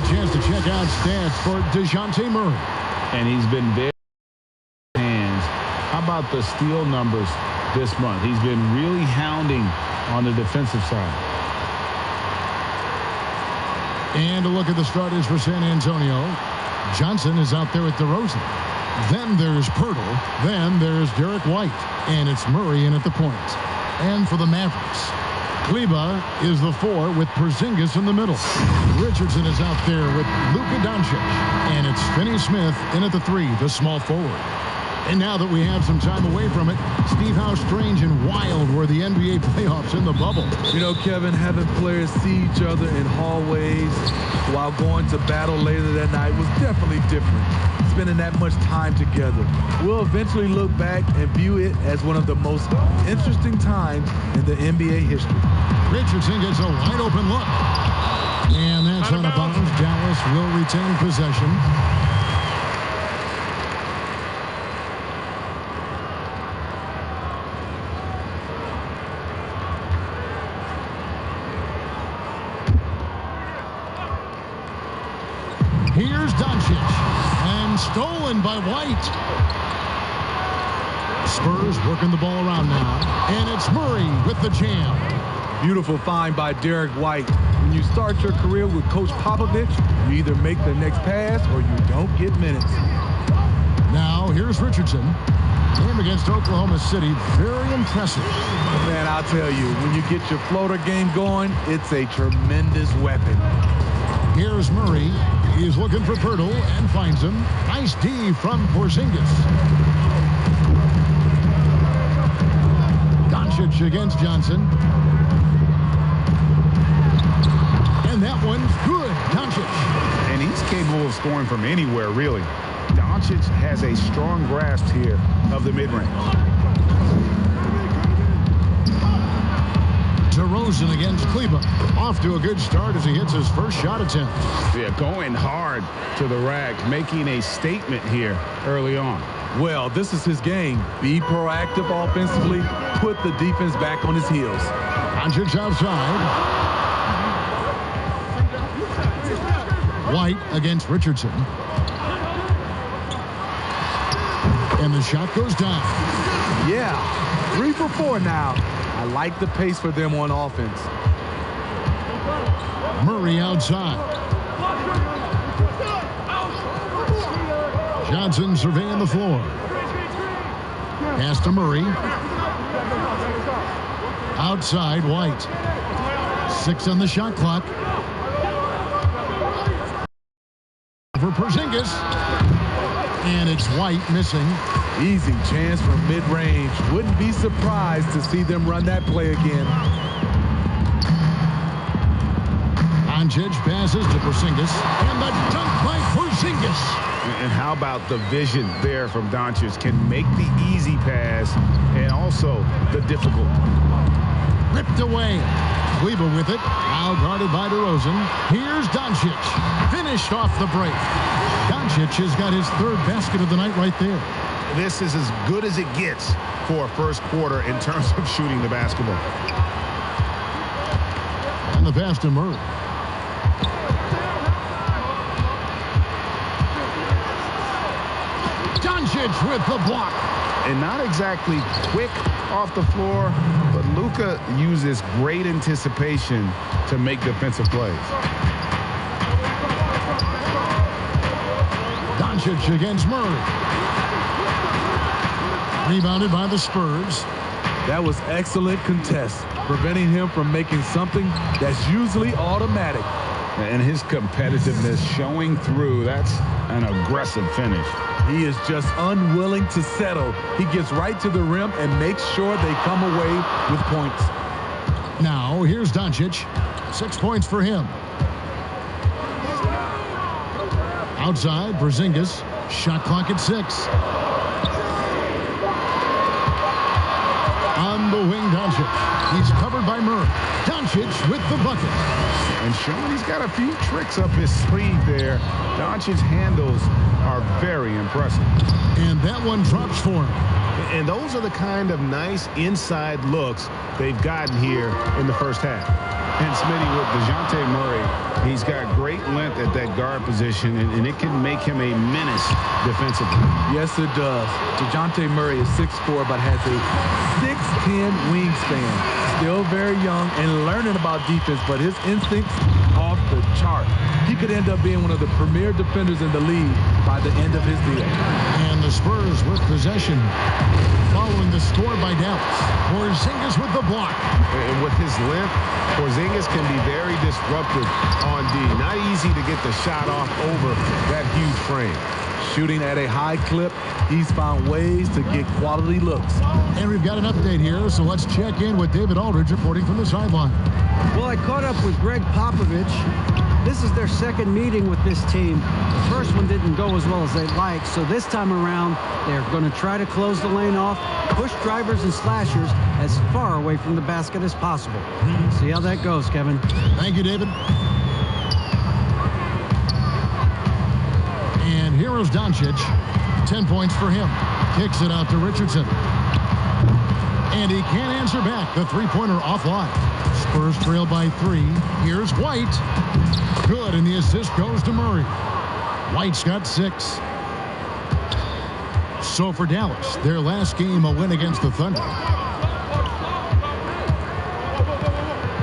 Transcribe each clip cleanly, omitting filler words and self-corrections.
a chance to check out stats for DeJounte Murray. And he's been very hands. How about the steal numbers this month? He's been really hounding on the defensive side. And a look at the starters for San Antonio. Johnson is out there with DeRozan. Then there's Pirtle. Then there's Derek White. And it's Murray in at the point. And for the Mavericks, Kleba is the 4 with Porzingis in the middle. Richardson is out there with Luka Doncic. And it's Finney-Smith in at the 3, the small forward. And now that we have some time away from it, Steve, how strange and wild were the NBA playoffs in the bubble? You know, Kevin, having players see each other in hallways while going to battle later that night was definitely different. Spending that much time together. We'll eventually look back and view it as one of the most interesting times in the NBA history. Richardson gets a wide open look. And that's out of bounds. Dallas will retain possession. Here's Doncic, and stolen by White. Spurs working the ball around now, and it's Murray with the jam. Beautiful find by Derek White. When you start your career with Coach Popovich, you either make the next pass or you don't get minutes. Now here's Richardson. Game against Oklahoma City, very impressive. Man, I'll tell you, when you get your floater game going, it's a tremendous weapon. Here's Murray. He's looking for Pirtle and finds him. Nice D from Porzingis. Doncic against Johnson. And that one's good. Doncic. And he's capable of scoring from anywhere, really. Doncic has a strong grasp here of the mid-range. DeRozan against Kleba. Off to a good start as he hits his first shot attempt. Yeah, going hard to the rack, making a statement here early on. Well, this is his game. Be proactive offensively, put the defense back on his heels. Doncic outside. White against Richardson. And the shot goes down. Yeah, 3 for 4 now. I like the pace for them on offense. Murray outside. Johnson surveying the floor. Pass to Murray. Outside, White. 6 on the shot clock. For Porzingis. And it's White missing. Easy chance from mid-range. Wouldn't be surprised to see them run that play again. Doncic passes to Porzingis. And the dunk by Porzingis. And how about the vision there from Doncic? Can make the easy pass and also the difficult. Ripped away. Kleba with it. Now guarded by DeRozan. Here's Doncic. Finished off the break. Doncic has got his 3rd basket of the night right there. This is as good as it gets for a first quarter in terms of shooting the basketball. And the pass to Murray. Doncic with the block. And not exactly quick off the floor, but Luka uses great anticipation to make defensive plays. Doncic against Murray. Rebounded by the Spurs. That was excellent contest, preventing him from making something that's usually automatic. And his competitiveness showing through. That's an aggressive finish. He is just unwilling to settle. He gets right to the rim and makes sure they come away with points. Now, here's Doncic. 6 points for him. Outside, Porzingis. Shot clock at 6. On the wing, Doncic. He's covered by Murray. Doncic with the bucket. And showing he's got a few tricks up his sleeve there. Doncic's handles are very impressive. And that one drops for him. And those are the kind of nice inside looks they've gotten here in the first half. And Smitty, with DeJounte Murray, he's got great length at that guard position, and it can make him a menace defensively. Yes, it does. DeJounte Murray is 6'4", but has a 6'10" wingspan. Still very young and learning about defense, but his instincts off the chart. He could end up being one of the premier defenders in the league by the end of his deal. And the Spurs with possession following the score by Dallas. Porzingis with the block. And with his length, Porzingis can be very disruptive on D. Not easy to get the shot off over that huge frame. Shooting at a high clip, he's found ways to get quality looks. And we've got an update here, so let's check in with David Aldridge reporting from the sideline. Well, I caught up with Greg Popovich. This is their second meeting with this team. The first one didn't go as well as they'd like, so this time around, they're going to try to close the lane off, push drivers and slashers as far away from the basket as possible. See how that goes, Kevin. Thank you, David. And here is Doncic. 10 points for him. Kicks it out to Richardson. And he can't answer back. The three-pointer offline. Spurs trail by 3. Here's White. Good, and the assist goes to Murray. White's got 6. So for Dallas, their last game a win against the Thunder.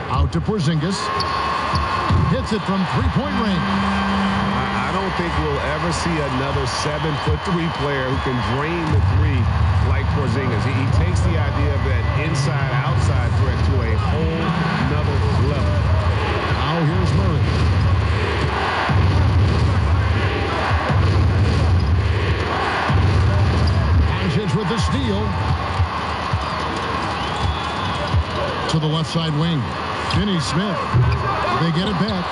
Out to Porzingis. Hits it from three-point range. I don't think we'll ever see another 7'3" player who can drain the three like Porzingis. He takes the idea of that inside-outside threat to a whole nother level. Now here's Murray. Doncic with the steal. To the left side wing. Finney-Smith. They get it back.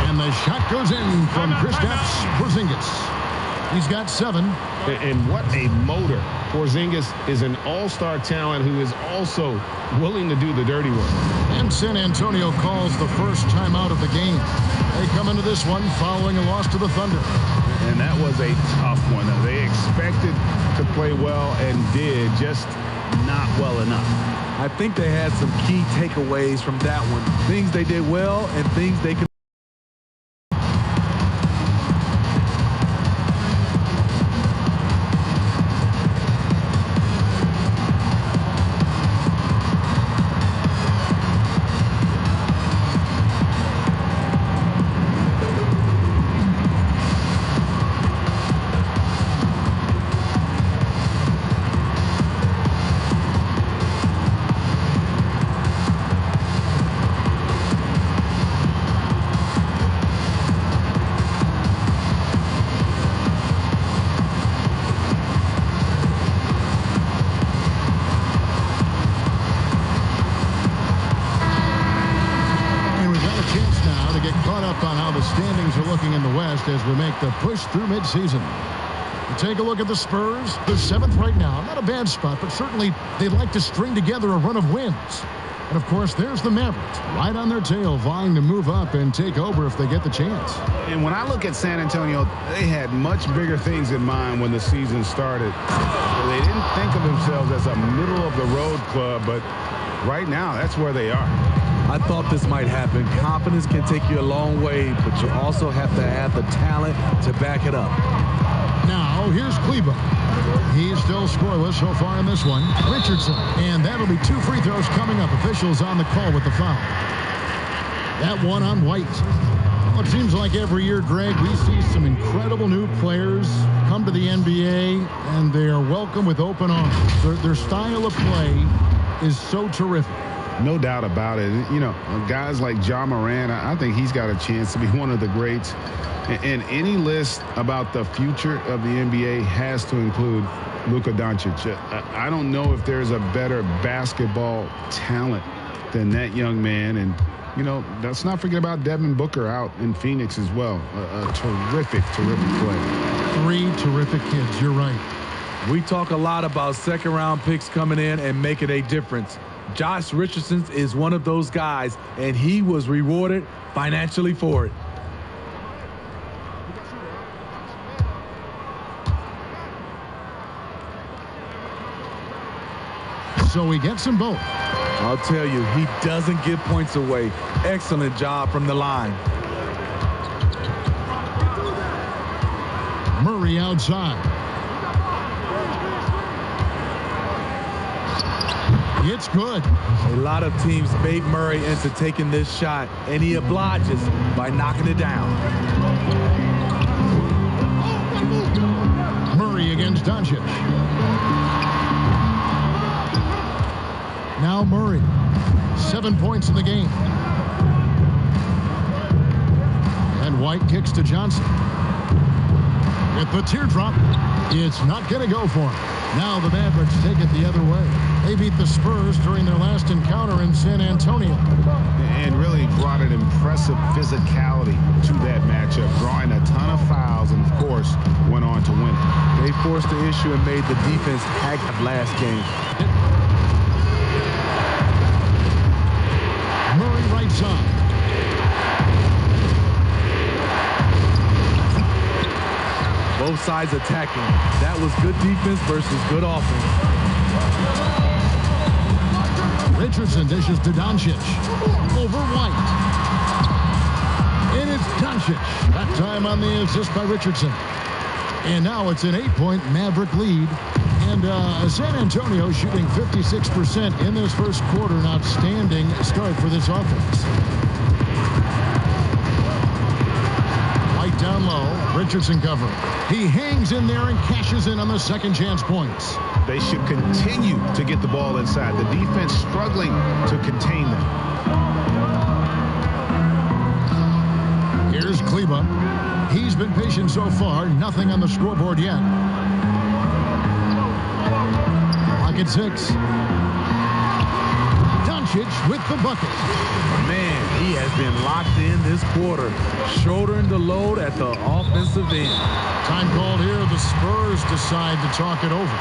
And the shot goes in from Kristaps Porzingis. He's got 7. And what a motor. Porzingis is an all-star talent who is also willing to do the dirty work. And San Antonio calls the first timeout of the game. They come into this one following a loss to the Thunder. And that was a tough one. They expected to play well and did, just not well enough. I think they had some key takeaways from that one. Things they did well and things they could. As we make the push through midseason. Take a look at the Spurs. They're 7th right now. Not a bad spot, but certainly they'd like to string together a run of wins. And of course, there's the Mavericks right on their tail, vying to move up and take over if they get the chance. And when I look at San Antonio, they had much bigger things in mind when the season started. They didn't think of themselves as a middle-of-the-road club, but right now, that's where they are. I thought this might happen. Confidence can take you a long way, but you also have to have the talent to back it up. Now, here's Kleba. He's still scoreless so far in this one. Richardson. And that'll be 2 free throws coming up. Officials on the call with the foul. That one on White. Well, it seems like every year, Greg, we see some incredible new players come to the NBA, and they are welcome with open arms. Their style of play is so terrific. No doubt about it. You know, guys like Ja Morant, I think he's got a chance to be one of the greats. And any list about the future of the NBA has to include Luka Doncic. I don't know if there's a better basketball talent than that young man. And, you know, let's not forget about Devin Booker out in Phoenix as well. A terrific, terrific player. 3 terrific kids. You're right. We talk a lot about second-round picks coming in and making a difference. Josh Richardson is one of those guys, and he was rewarded financially for it. So he gets them both. I'll tell you, he doesn't give points away. Excellent job from the line. Murray outside. It's good. A lot of teams bait Murray into taking this shot, and he obliges by knocking it down. Murray against Doncic. Now Murray. 7 points in the game. And White kicks to Johnson. With the teardrop, it's not going to go for him. Now the Mavericks take it the other way. They beat the Spurs during their last encounter in San Antonio. And really brought an impressive physicality to that matchup, drawing a ton of fouls, and of course, went on to win. They forced the issue and made the defense hack last game. Murray right side. Both sides attacking. That was good defense versus good offense. Richardson dishes to Doncic. Over White. And it's Doncic. That time on the assist by Richardson. And now it's an 8-point Maverick lead. And San Antonio shooting 56% in this first quarter. An outstanding start for this offense. White down low. Richardson covering. He hangs in there and cashes in on the second chance points. They should continue to get the ball inside. The defense struggling to contain them. Here's Kleba. He's been patient so far. Nothing on the scoreboard yet. Clock at 6. Doncic with the bucket. Man, he has been locked in this quarter, shouldering the load at the offensive end. Time called here. The Spurs decide to talk it over.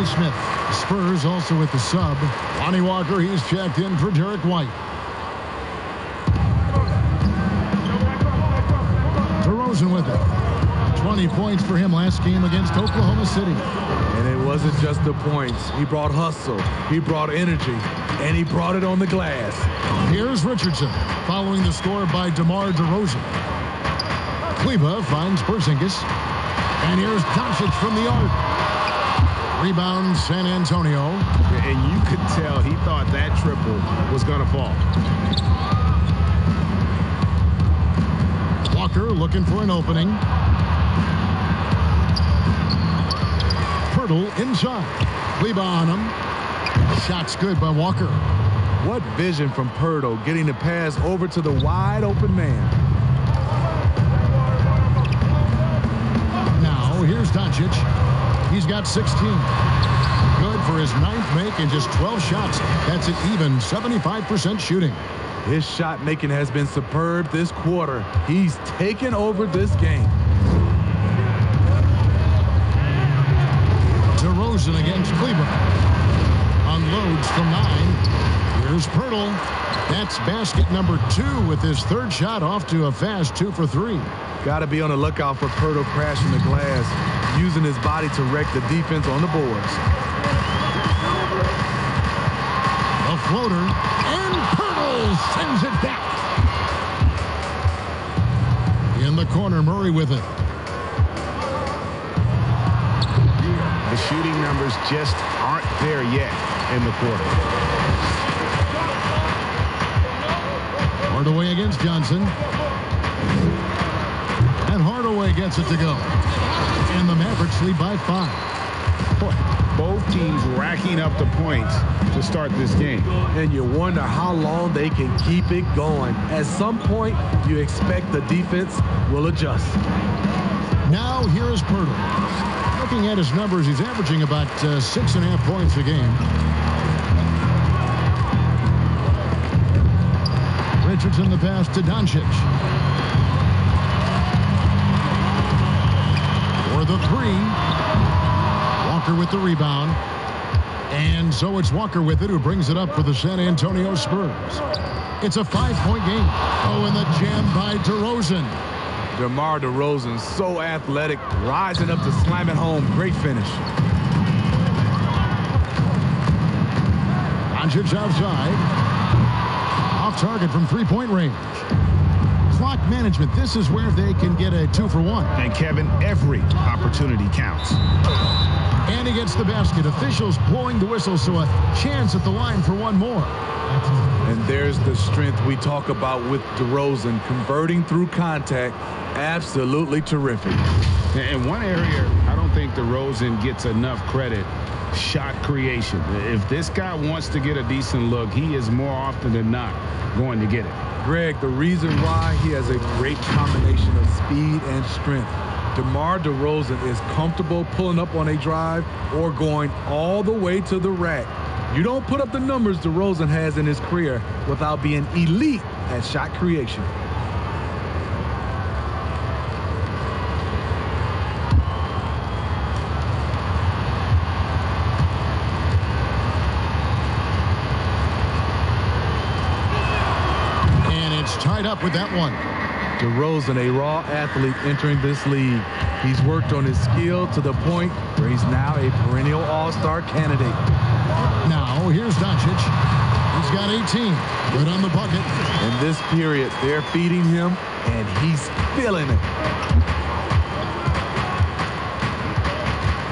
Smith. Spurs also with the sub. Lonnie Walker, he's checked in for Derek White. DeRozan with it. 20 points for him last game against Oklahoma City. And it wasn't just the points. He brought hustle, he brought energy, and he brought it on the glass. Here's Richardson following the score by DeMar DeRozan. Kleba finds Porzingis. And here's Doncic from the arc. Rebound, San Antonio. And you could tell he thought that triple was going to fall. Walker looking for an opening. Pirtle inside. Kleba on him. Shot's good by Walker. What vision from Pirtle, getting the pass over to the wide open man. Now here's Doncic. He's got 16. Good for his 9th make and just 12 shots. That's an even 75% shooting. His shot making has been superb this quarter. He's taken over this game. DeRozan against Kleba. Unloads from 9. Here's Pirtle. That's basket number 2 with his 3rd shot off to a fast 2 for 3. Got to be on the lookout for Pirtle crashing the glass, using his body to wreck the defense on the boards. A floater, and Pirtle sends it back. In corner, Murray with it. The shooting numbers just aren't there yet in the quarter. Hardaway against Johnson. And Hardaway gets it to go. And the Mavericks lead by 5. Boy, both teams racking up the points to start this game. And you wonder how long they can keep it going. At some point, you expect the defense will adjust. Now here is Pirtle. Looking at his numbers, he's averaging about 6.5 points a game. Richardson the pass to Doncic. For the 3. Walker with the rebound. And so it's Walker with it, who brings it up for the San Antonio Spurs. It's a 5-point game. Oh, and the jam by DeRozan. DeMar DeRozan, so athletic, rising up to slam it home. Great finish. Doncic outside. Off target from 3-point range. Clock management. This is where they can get a 2-for-1. And Kevin, every opportunity counts. And he gets the basket. Officials blowing the whistle, so a chance at the line for one more. And there's the strength we talk about with DeRozan, converting through contact. Absolutely terrific. In one area, I don't think DeRozan gets enough credit. Shot creation. If this guy wants to get a decent look, he is more often than not going to get it. Greg, the reason why he has a great combination of speed and strength. DeMar DeRozan is comfortable pulling up on a drive or going all the way to the rack. You don't put up the numbers DeRozan has in his career without being elite at shot creation. And it's tied up with that one. DeRozan, a raw athlete entering this league. He's worked on his skill to the point where he's now a perennial all-star candidate. Now, here's Doncic. He's got 18. Good on the bucket. In this period, they're feeding him, and he's feeling it.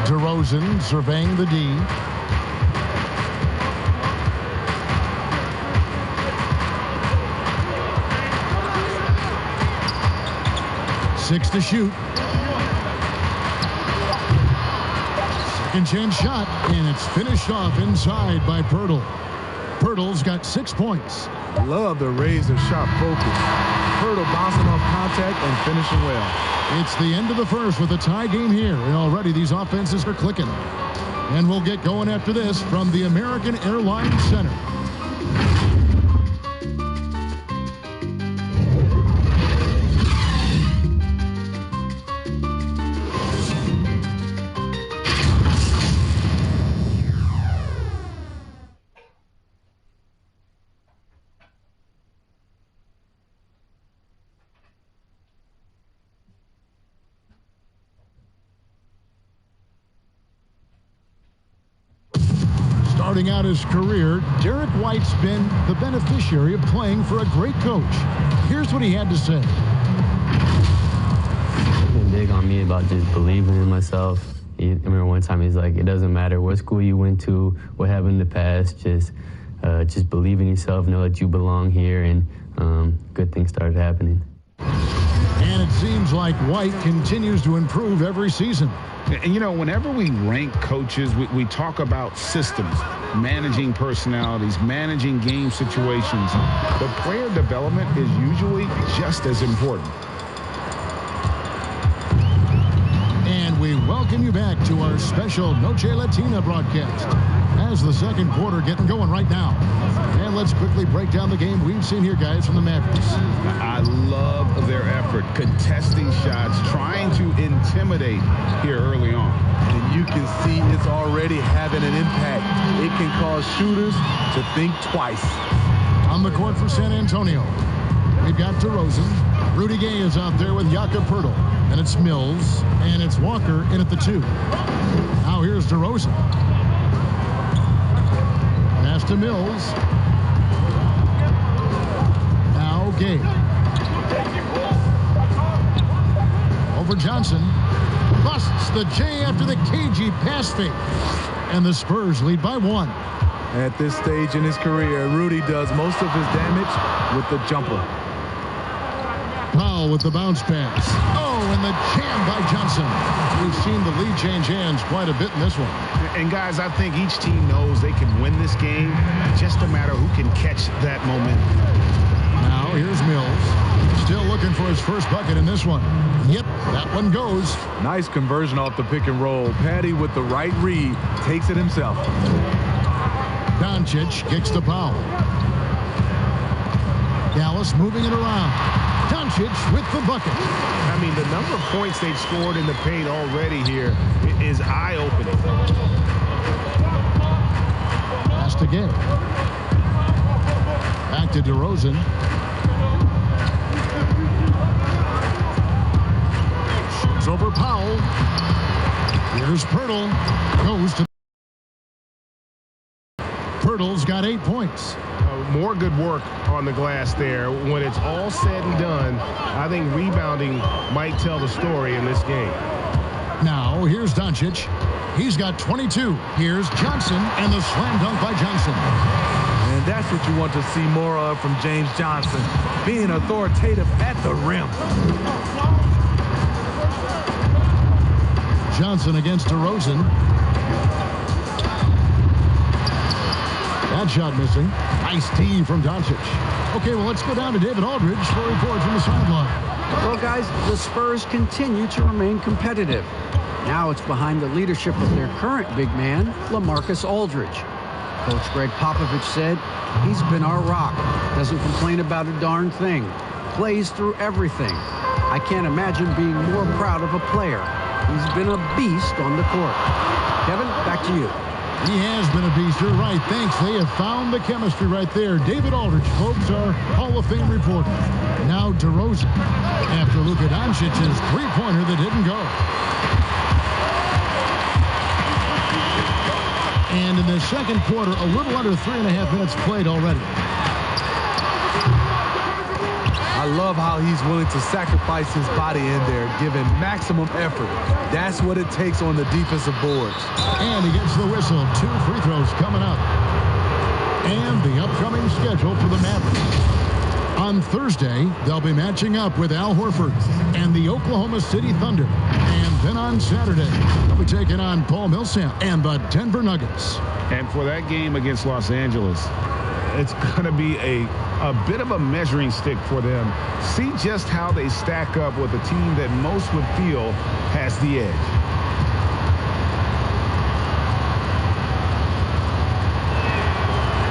DeRozan surveying the D. Six to shoot. Second chance shot, and it's finished off inside by Pirtle. Pirtle's got 6 points. Love the razor sharp focus. Pirtle bouncing off contact and finishing well. It's the end of the first with a tie game here, and already these offenses are clicking. And we'll get going after this from the American Airlines Center. Starting out his career, Derek White's been the beneficiary of playing for a great coach. Here's what he had to say. He's been big on me about just believing in myself. I remember one time he's like, it doesn't matter what school you went to, what happened in the past, just believe in yourself, know that you belong here, and good things started happening. And it seems like White continues to improve every season. And, you know, whenever we rank coaches, we talk about systems, managing personalities, managing game situations. But player development is usually just as important. And we welcome you back to our special Noche Latina broadcast as the second quarter getting going right now. And let's quickly break down the game we've seen here, guys, from the Mavericks. I love their effort, contesting shots, trying to intimidate here early on. And you can see it's already having an impact. It can cause shooters to think twice. On the court for San Antonio, we've got DeRozan. Rudy Gay is out there with Jakob Poeltl. And it's Mills, and it's Walker in at the 2. Now here's DeRozan. Pass to Mills. Now Gay. Over Johnson. Busts the J after the cagey pass fake. And the Spurs lead by 1. At this stage in his career, Rudy does most of his damage with the jumper. Powell with the bounce pass. Oh, and the jam by Johnson. We've seen the lead change hands quite a bit in this one. And guys, I think each team knows they can win this game. Just a matter who can catch that momentum. Now here's Mills. Still looking for his first bucket in this one. Yep, that one goes. Nice conversion off the pick and roll. Patty with the right read takes it himself. Doncic kicks to Powell. Dallas moving it around. Doncic with the bucket. I mean, the number of points they've scored in the paint already here is eye-opening. Pass to Gay. Back to DeRozan. Shoots over Powell. Here's Pirtle. Goes to Pirtle's got 8 points. More good work on the glass there. When it's all said and done, I think rebounding might tell the story in this game. Now, here's Doncic. He's got 22. Here's Johnson, and the slam dunk by Johnson. And that's what you want to see more of from James Johnson, being authoritative at the rim. Johnson against DeRozan. That shot missing. Nice tee from Doncic. Okay, well, let's go down to David Aldridge for a report from the sideline. Well, guys, the Spurs continue to remain competitive. Now it's behind the leadership of their current big man, LaMarcus Aldridge. Coach Greg Popovich said, he's been our rock. Doesn't complain about a darn thing. Plays through everything. I can't imagine being more proud of a player. He's been a beast on the court. Kevin, back to you. He has been a beast. You're right. Thanks. They have found the chemistry right there. David Aldridge, folks, our Hall of Fame reporter. Now DeRozan after Luka Doncic's three-pointer that didn't go. And in the second quarter, a little under 3.5 minutes played already. I love how he's willing to sacrifice his body in there, giving maximum effort. That's what it takes on the defensive boards. And he gets the whistle. 2 free throws coming up. And the upcoming schedule for the Mavericks. On Thursday, they'll be matching up with Al Horford and the Oklahoma City Thunder. And then on Saturday, they'll be taking on Paul Millsap and the Denver Nuggets. And for that game against Los Angeles, it's going to be a bit of a measuring stick for them. See just how they stack up with a team that most would feel has the edge.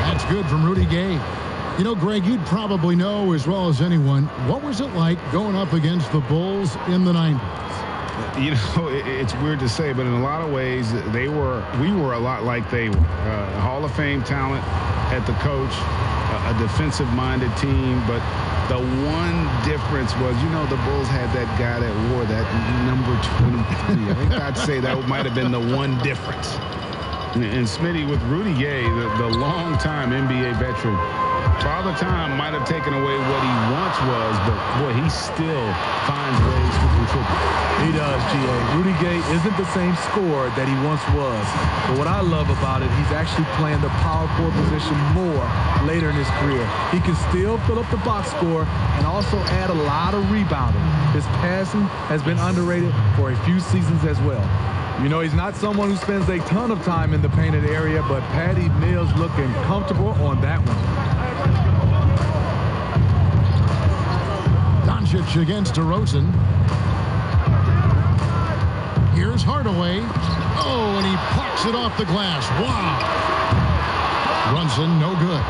That's good from Rudy Gay. You know, Greg, you'd probably know as well as anyone, what was it like going up against the Bulls in the 90s? You know, it's weird to say, but in a lot of ways, we were a lot like they were. Hall of Fame talent at the coach, a defensive-minded team, but the one difference was, you know, the Bulls had that guy that wore that number 23. I think I'd say that might have been the one difference. And Smitty, with Rudy Gay, the long-time NBA veteran, Father Time might have taken away what he once was, but, boy, he still finds ways to contribute. He does, G.A. Rudy Gay isn't the same scorer that he once was. But what I love about it, he's actually playing the power forward position more later in his career. He can still fill up the box score and also add a lot of rebounding. His passing has been underrated for a few seasons as well. You know, he's not someone who spends a ton of time in the painted area, but Patty Mills looking comfortable on that one. Doncic against DeRozan. Here's Hardaway. Oh, and he plucks it off the glass. Wow. Brunson, no good.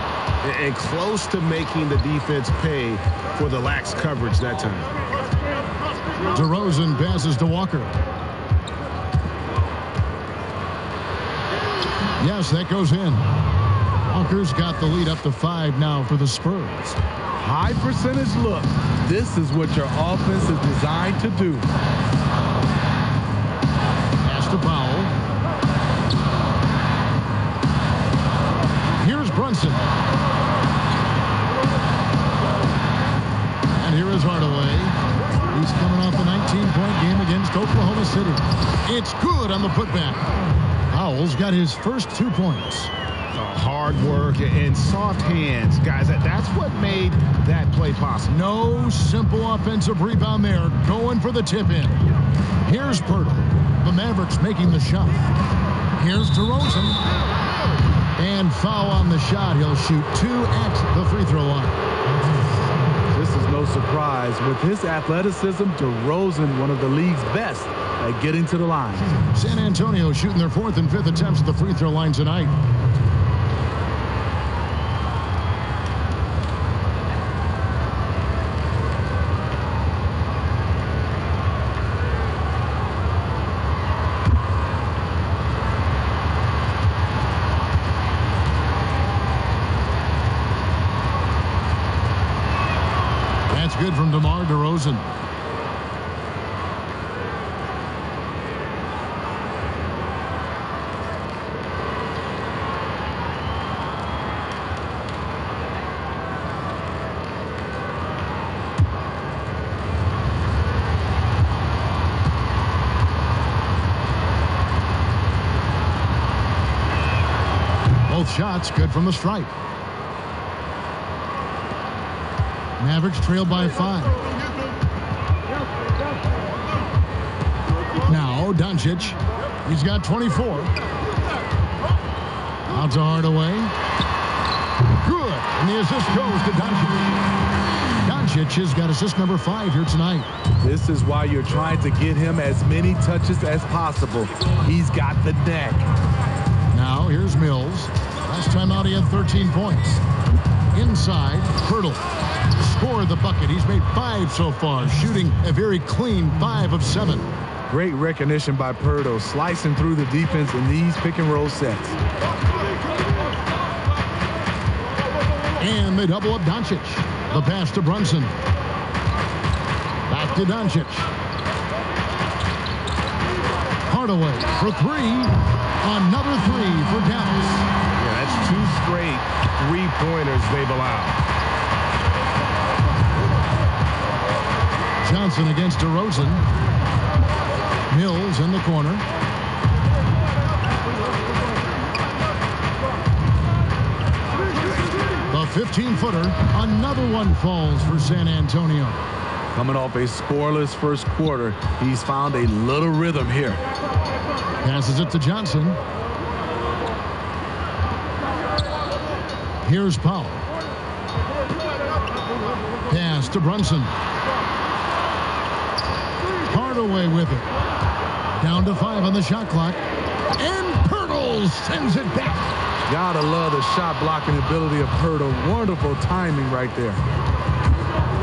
And close to making the defense pay for the lax coverage that time. DeRozan passes to Walker. Yes, that goes in. Walker's got the lead up to 5 now for the Spurs. High percentage look. This is what your offense is designed to do. Pass to Powell. Here's Brunson. And here is Hardaway. He's coming off a 19-point game against Oklahoma City. It's good on the putback. Powell's got his first 2 points. Hard work and soft hands. Guys, that's what made that play possible. No simple offensive rebound there. Going for the tip-in. Here's Pirtle. The Mavericks making the shot. Here's DeRozan. And foul on the shot. He'll shoot 2 at the free throw line. This is no surprise. With his athleticism, DeRozan, one of the league's best at getting to the line. San Antonio shooting their 4th and 5th attempts at the free throw line tonight. Good from DeMar DeRozan. Both shots good from the stripe. Mavericks trail by 5. Now Doncic. He's got 24. Out to Hardaway. Good. And the assist goes to Doncic. Doncic has got assist number 5 here tonight. This is why you're trying to get him as many touches as possible. He's got the neck. Now here's Mills. Last time out he had 13 points. Inside, Pirtle. Scored the bucket. He's made 5 so far, shooting a very clean 5 of 7. Great recognition by Pirtle, slicing through the defense in these pick-and-roll sets. And they double up Doncic. The pass to Brunson. Back to Doncic. Hardaway for 3. Another 3 for Dallas. Yeah, that's 2 straight 3-pointers they've allowed. Johnson against DeRozan. Mills in the corner. The 15-footer. Another one falls for San Antonio. Coming off a scoreless first quarter, he's found a little rhythm here. Passes it to Johnson. Here's Powell. Pass to Brunson. Hardaway with it. Down to 5 on the shot clock. And Pirtle sends it back. Gotta love the shot blocking ability of Pirtle. Wonderful timing right there.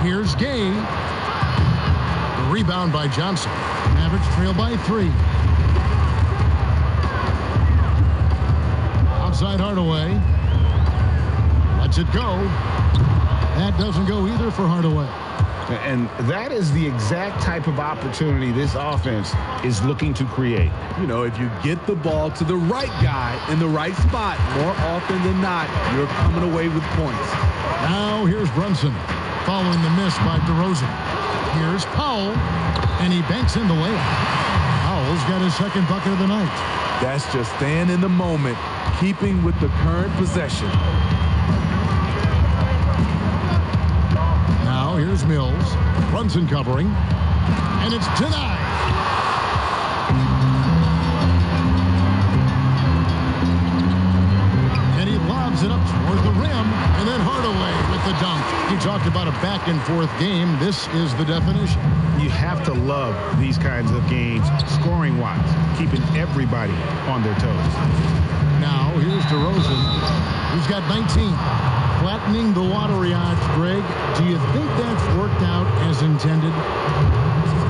Here's Gay. The rebound by Johnson. Mavericks trail by 3. Outside Hardaway. Lets it go. That doesn't go either for Hardaway. And that is the exact type of opportunity this offense is looking to create. You know, if you get the ball to the right guy in the right spot, more often than not, you're coming away with points. Now here's Brunson following the miss by DeRozan. Here's Powell, and he banks in the layup. Powell's got his 2nd bucket of the night. That's just staying in the moment, keeping with the current possession. Now here's Mills. Brunson covering. And it's denied. And he lobs it up toward the rim. And then Hardaway with the dunk. You talked about a back-and-forth game. This is the definition. You have to love these kinds of games, scoring-wise, keeping everybody on their toes. Now here's DeRozan. He's got 19. Flattening the lottery odds, Greg. Do you think that's worked out as intended?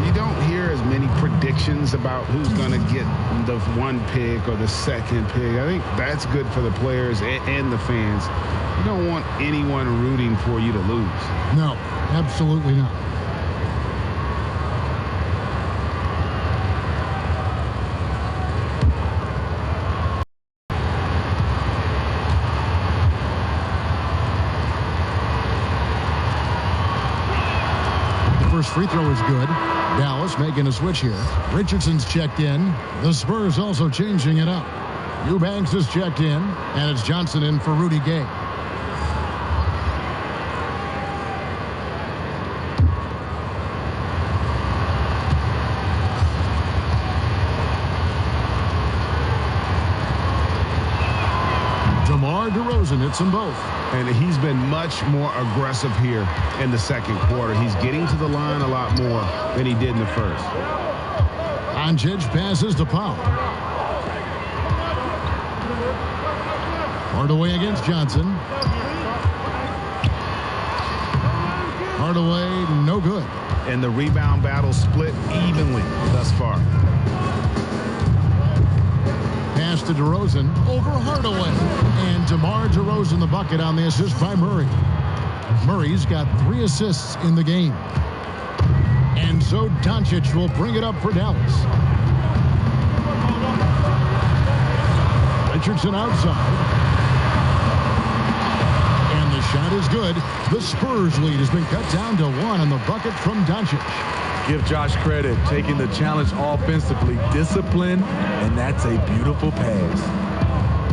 You don't hear as many predictions about who's going to get the 1 pick or the 2nd pick. I think that's good for the players and the fans. You don't want anyone rooting for you to lose. No, absolutely not. First free throw is good. Dallas making a switch here. Richardson's checked in. The Spurs also changing it up. Eubanks is checked in, and it's Johnson in for Rudy Gay. DeMar DeRozan hits them both. And he's been much more aggressive here in the second quarter. He's getting to the line a lot more than he did in the first. Doncic passes to Powell. Hardaway against Johnson. Hardaway, no good. And the rebound battle split evenly thus far. Pass to DeRozan over Hardaway. And DeMar DeRozan the bucket on the assist by Murray. Murray's got 3 assists in the game. And so Doncic will bring it up for Dallas. Richardson outside. And the shot is good. The Spurs lead has been cut down to 1 on the bucket from Doncic. Give Josh credit, taking the challenge offensively, discipline, and that's a beautiful pass.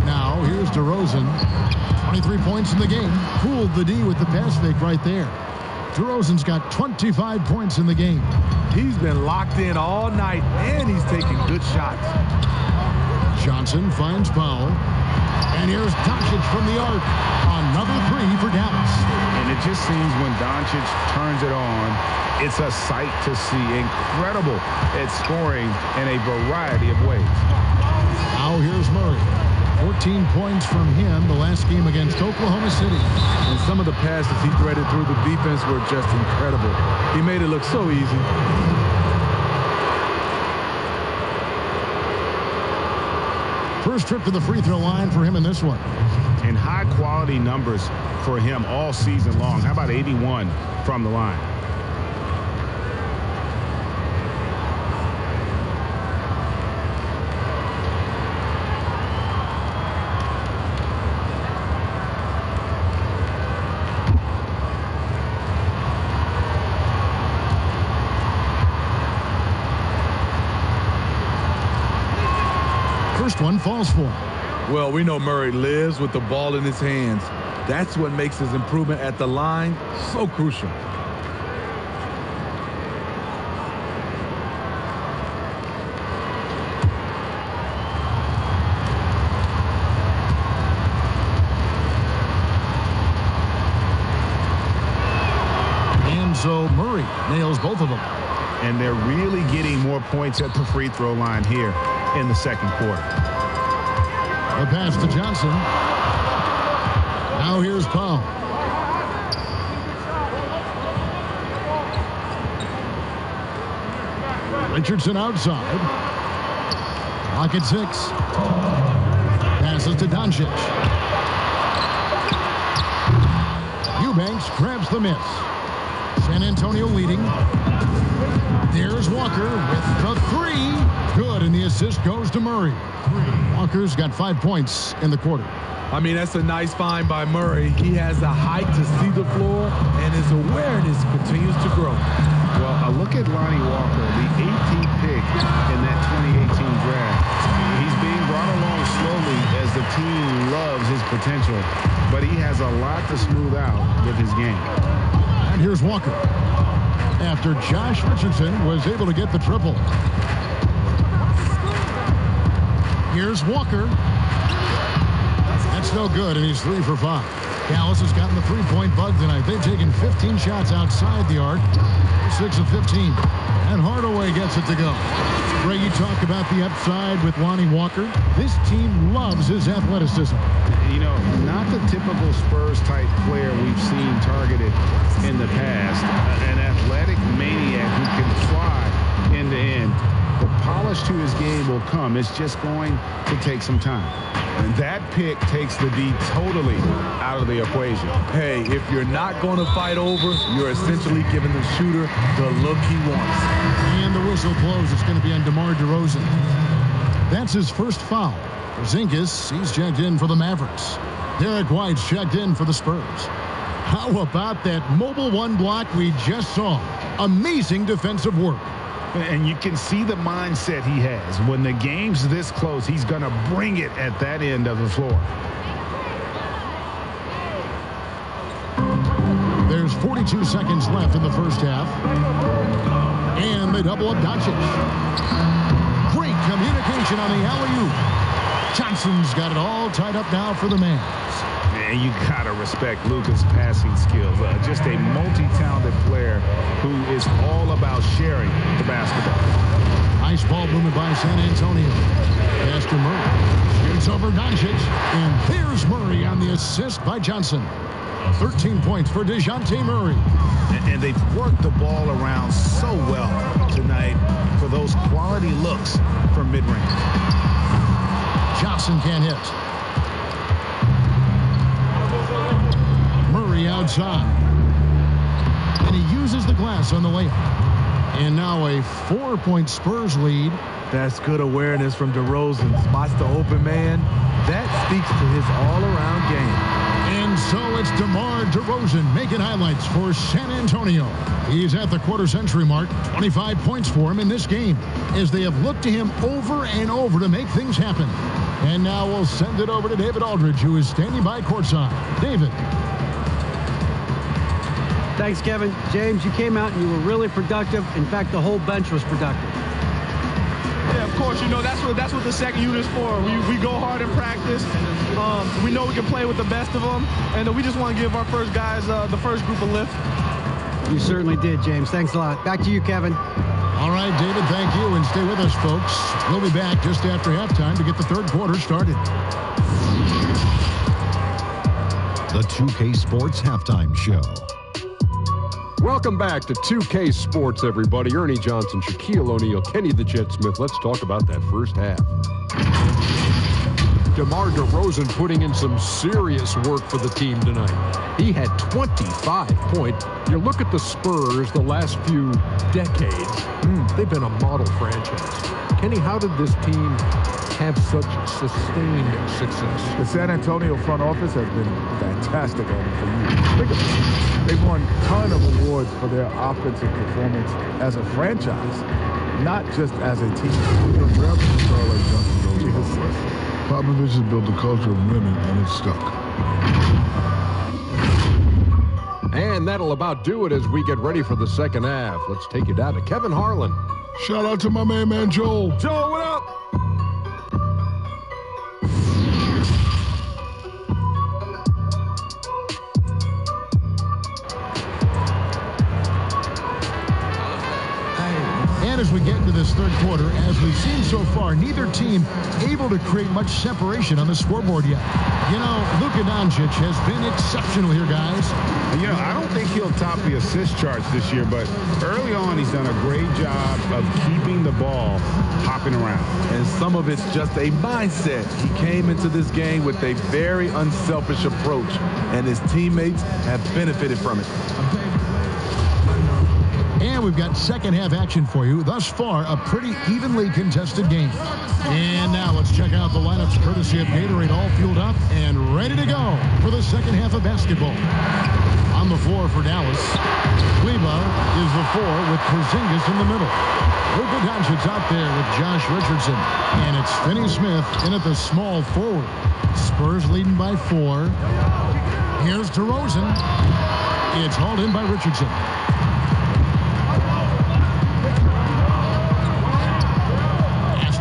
Now here's DeRozan. 23 points in the game. Fooled the D with the pass fake right there. DeRozan's got 25 points in the game. He's been locked in all night, and he's taking good shots. Johnson finds Powell. And here's Doncic from the arc. Another 3 for Dallas. And it just seems when Doncic turns it on, it's a sight to see. Incredible at scoring in a variety of ways. Now here's Murray. 14 points from him the last game against Oklahoma City. And some of the passes he threaded through the defense were just incredible. He made it look so easy. First trip to the free throw line for him in this one. And high quality numbers for him all season long. How about 81 from the line? First one falls for him. Well, we know Murray lives with the ball in his hands. That's what makes his improvement at the line so crucial. And so Murray nails both of them. And they're really getting more points at the free throw line here in the second quarter. The pass to Johnson. Now here's Powell. Richardson outside. Clock at 6. Passes to Doncic. Eubanks grabs the miss. San Antonio leading. There's Walker with the 3. Good, and the assist goes to Murray. Walker's got 5 points in the quarter. I mean, that's a nice find by Murray. He has the height to see the floor, and his awareness continues to grow. Well, a look at Lonnie Walker, the 18th pick in that 2018 draft. He's being brought along slowly as the team loves his potential, but he has a lot to smooth out with his game. And here's Walker. After Josh Richardson was able to get the triple. Here's Walker. That's no good, and he's 3 for 5. Dallas has gotten the 3-point bug tonight. They've taken 15 shots outside the arc, 6 of 15. And Hardaway gets it to go. Ray, you talk about the upside with Lonnie Walker. This team loves his athleticism. You know, not the typical Spurs-type player we've seen targeted in the past. An athletic maniac who can fly end to end. The polish to his game will come. It's just going to take some time. And that pick takes the D totally out of the equation. Hey, if you're not going to fight over, you're essentially giving the shooter the look he wants. And the whistle blows. It's going to be on DeMar DeRozan. That's his first foul. Porzingis, he's checked in for the Mavericks. Derek White's checked in for the Spurs. How about that mobile 1 block we just saw? Amazing defensive work. And you can see the mindset he has. When the game's this close, he's going to bring it at that end of the floor. There's 42 seconds left in the first half. And they double up Doncic. Great communication on the alley-oop. Johnson's got it all tied up now for the Mavs. And you got to respect Luka's passing skills. Just a multi-talented player who is all about sharing the basketball. Nice ball movement by San Antonio. Pass to Murray. Shoots over Doncic. And there's Murray on the assist by Johnson. 13 points for DeJounte Murray. And they've worked the ball around so well tonight for those quality looks from mid-range. Johnson can't hit. Murray outside. And he uses the glass on the layup. And now a 4-point Spurs lead. That's good awareness from DeRozan. Spots the open man. That speaks to his all-around game. And so it's DeMar DeRozan making highlights for San Antonio. He's at the quarter-century mark. 25 points for him in this game as they have looked to him over and over to make things happen. And now we'll send it over to David Aldridge, who is standing by courtside. David. Thanks, Kevin. James, you came out and you were really productive. In fact, the whole bench was productive. Yeah, of course, you know, that's what the second unit is for. We go hard in practice. We know we can play with the best of them, and we just want to give our first guys, the first group, a lift. You certainly did, James. Thanks a lot. Back to you, Kevin. All right, David, thank you, and stay with us, folks. We'll be back just after halftime to get the third quarter started. The 2K Sports Halftime Show. Welcome back to 2K Sports, everybody. Ernie Johnson, Shaquille O'Neal, Kenny the Jet Smith. Let's talk about that first half. DeMar DeRozan putting in some serious work for the team tonight. He had 25 points. You look at the Spurs the last few decades, they've been a model franchise. Kenny, how did this team have such sustained success? The San Antonio front office has been fantastic on it for years. Think of it. They've won a ton of awards for their offensive performance as a franchise, not just as a team. The draft a star like Johnson goes. Popovich has built a culture of winning, and it's stuck. And that'll about do it as we get ready for the second half. Let's take you down to Kevin Harlan. Shout out to my main man, Joel. Joel, what up? And as we get into this third quarter, as we've seen so far, neither team able to create much separation on the scoreboard yet. You know, Luka Doncic has been exceptional here, guys. You know, I don't think he'll top the assist charts this year, but early on he's done a great job of keeping the ball hopping around. And some of it's just a mindset. He came into this game with a very unselfish approach, and his teammates have benefited from it. And we've got second half action for you. Thus far, a pretty evenly contested game. And now let's check out the lineups courtesy of Gatorade, all fueled up and ready to go for the second half of basketball. On the floor for Dallas, Kleba is the 4 with Porzingis in the middle. Luka Doncic out there with Josh Richardson. And it's Finney-Smith in at the small forward. Spurs leading by 4. Here's DeRozan. It's hauled in by Richardson.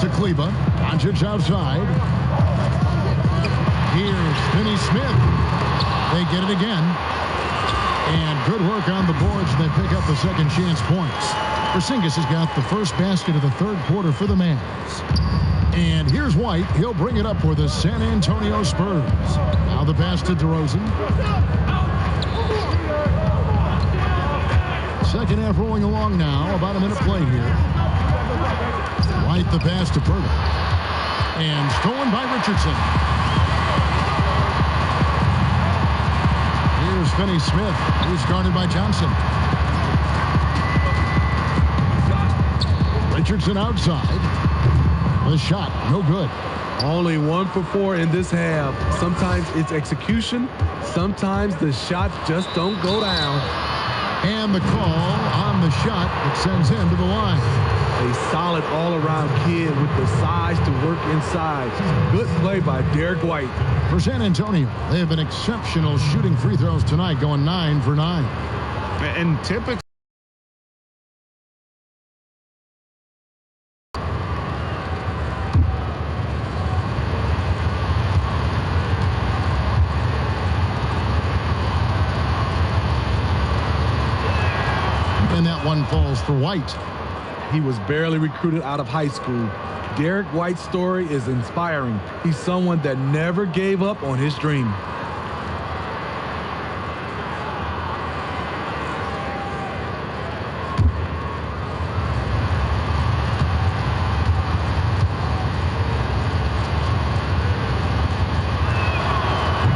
To Kleba. Doncic outside. Here's Finney-Smith. They get it again. And good work on the boards. They pick up the second chance points. Porzingis has got the first basket of the third quarter for the Mavs. And here's White. He'll bring it up for the San Antonio Spurs. Now the pass to DeRozan. Second half rolling along now. About a minute play here. White the pass to Pirtle. And stolen by Richardson. Here's Finney-Smith. He's guarded by Johnson. Richardson outside. The shot, no good. Only 1 for 4 in this half. Sometimes it's execution. Sometimes the shots just don't go down. And the call on the shot that sends him to the line. A solid all-around kid with the size to work inside. Good play by Derek White. For San Antonio, they have been exceptional shooting free throws tonight, going 9 for 9. And typically, and that one falls for White. He was barely recruited out of high school. Derek White's story is inspiring. He's someone that never gave up on his dream.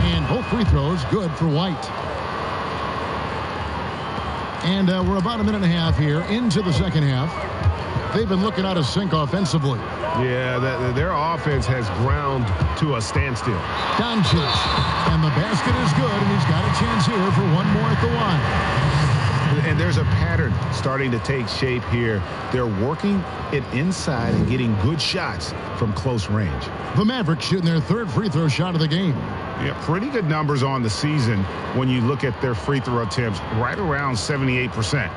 And both free throws good for White. And we're about a minute and a half here into the second half. They've been looking out of sync offensively. yeah, their offense has ground to a standstill. Doncic. And the basket is good, and he's got a chance here for one more at the line. And there's a pattern starting to take shape here. They're working it inside and getting good shots from close range. The Mavericks shooting their third free throw shot of the game. Yeah, pretty good numbers on the season when you look at their free throw attempts, right around 78%.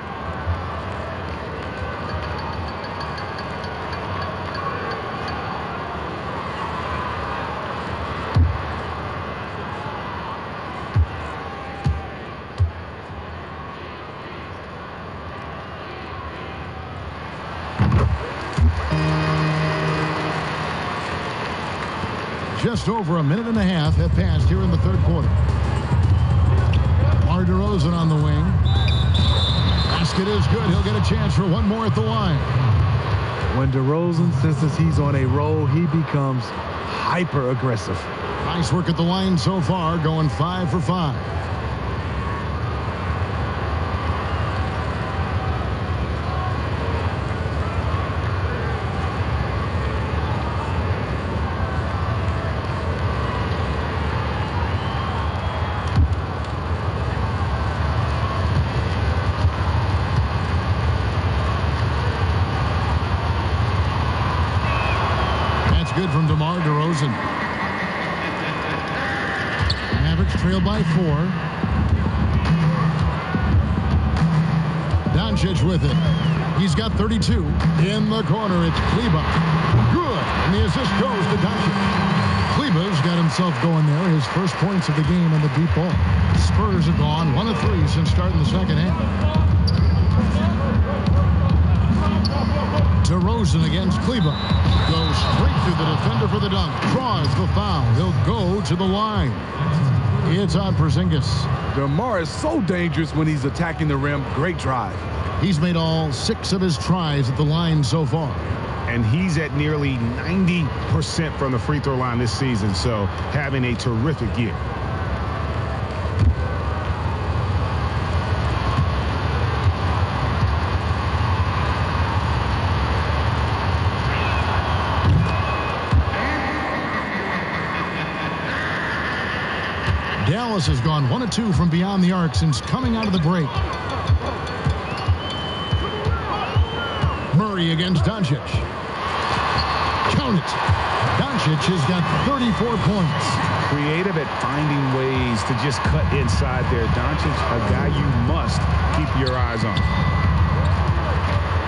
Just over a minute and a half have passed here in the third quarter. DeMar DeRozan on the wing. Basket is good. He'll get a chance for one more at the line. When DeRozan senses he's on a roll, he becomes hyper aggressive. Nice work at the line so far, going 5 for 5. Good from DeMar DeRozan. Mavericks trail by 4. Doncic with it. He's got 32. In the corner, it's Kleber. Good. And the assist goes to Doncic. Kleber's got himself going there. His first points of the game on the deep ball. Spurs have gone 1 of 3 since starting the second half. DeRozan against Kleber. Goes straight through the defender for the dunk. Draws the foul. He'll go to the line. It's on Porzingis. DeMar is so dangerous when he's attacking the rim. Great drive. He's made all 6 of his tries at the line so far. And he's at nearly 90% from the free throw line this season, so having a terrific year. Dallas has gone 1 of 2 from beyond the arc since coming out of the break. Murray against Doncic. Count it. Doncic has got 34 points. Creative at finding ways to just cut inside there. Doncic, a guy you must keep your eyes on.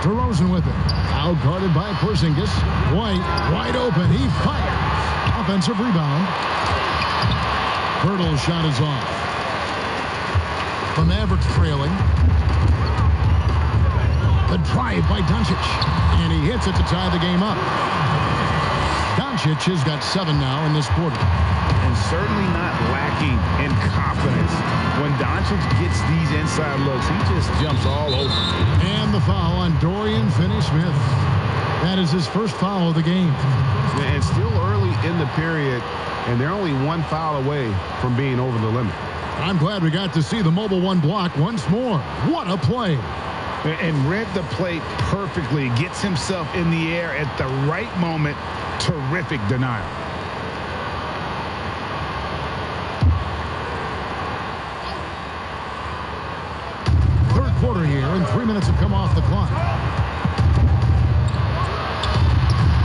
DeRozan with it. Out guarded by Porzingis. White wide open. He fires. Offensive rebound. Hurdle's shot is off. The Mavericks trailing. The drive by Doncic. And he hits it to tie the game up. Doncic has got 7 now in this quarter. And certainly not lacking in confidence. When Doncic gets these inside looks, he just jumps all over. And the foul on Dorian Finney-Smith. That is his first foul of the game. And still early in the period, and they're only 1 foul away from being over the limit. I'm glad we got to see the mobile 1 block once more. What a play. And read the play perfectly. Gets himself in the air at the right moment. Terrific denial. quarter here, and 3 minutes have come off the clock.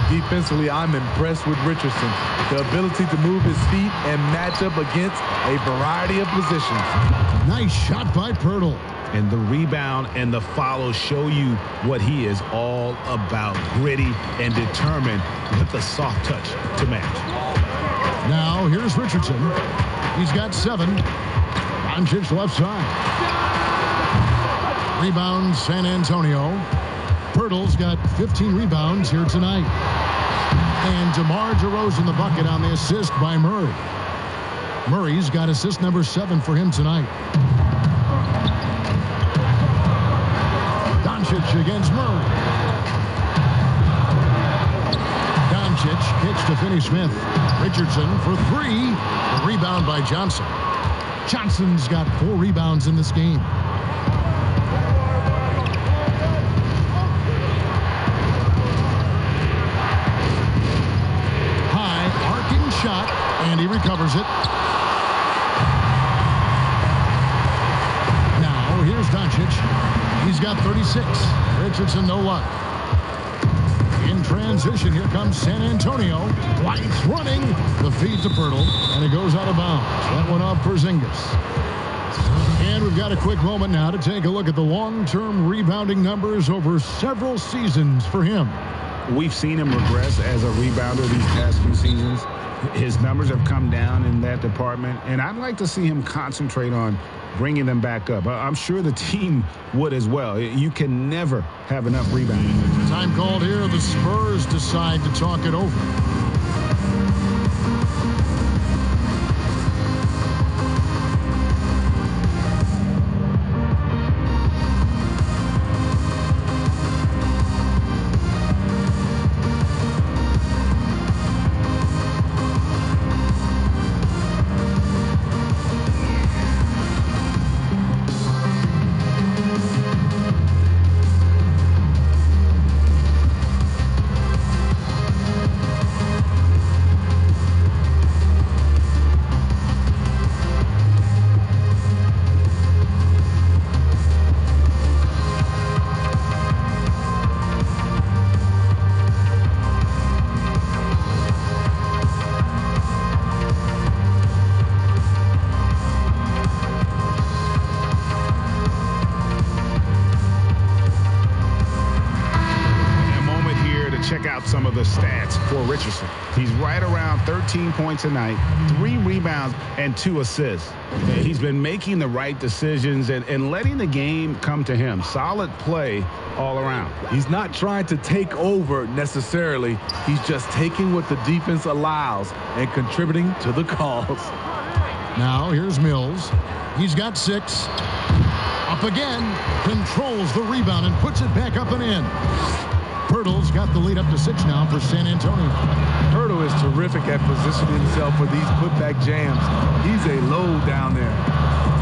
Defensively, I'm impressed with Richardson. The ability to move his feet and match up against a variety of positions. Nice shot by Pirtle. And the rebound and the follow show you what he is all about. Gritty and determined with the soft touch to match. Now, here's Richardson. He's got 7. Doncic left side. Rebound, San Antonio. Pirtle's got 15 rebounds here tonight. And DeMar DeRozan the bucket on the assist by Murray. Murray's got assist number 7 for him tonight. Doncic against Murray. Doncic kicks to Finney-Smith. Richardson for 3. The rebound by Johnson. Johnson's got 4 rebounds in this game. Shot, and he recovers it. Now, here's Doncic. He's got 36. Richardson, no luck. In transition, here comes San Antonio. White's running. The feed to Pirtle, and it goes out of bounds. That one off Porzingis. And we've got a quick moment now to take a look at the long-term rebounding numbers over several seasons for him. We've seen him regress as a rebounder these past few seasons. His numbers have come down in that department, and I'd like to see him concentrate on bringing them back up. I'm sure the team would as well. You can never have enough rebounding. Time called here. The Spurs decide to talk it over. Check out some of the stats for Richardson. He's right around 13 points a night, 3 rebounds, and 2 assists. He's been making the right decisions and letting the game come to him. Solid play all around. He's not trying to take over necessarily. He's just taking what the defense allows and contributing to the cause. Now here's Mills. He's got 6. Up again. Controls the rebound and puts it back up and in. Pirtle's got the lead up to 6 now for San Antonio. Pirtle is terrific at positioning himself for these putback jams. He's a load down there.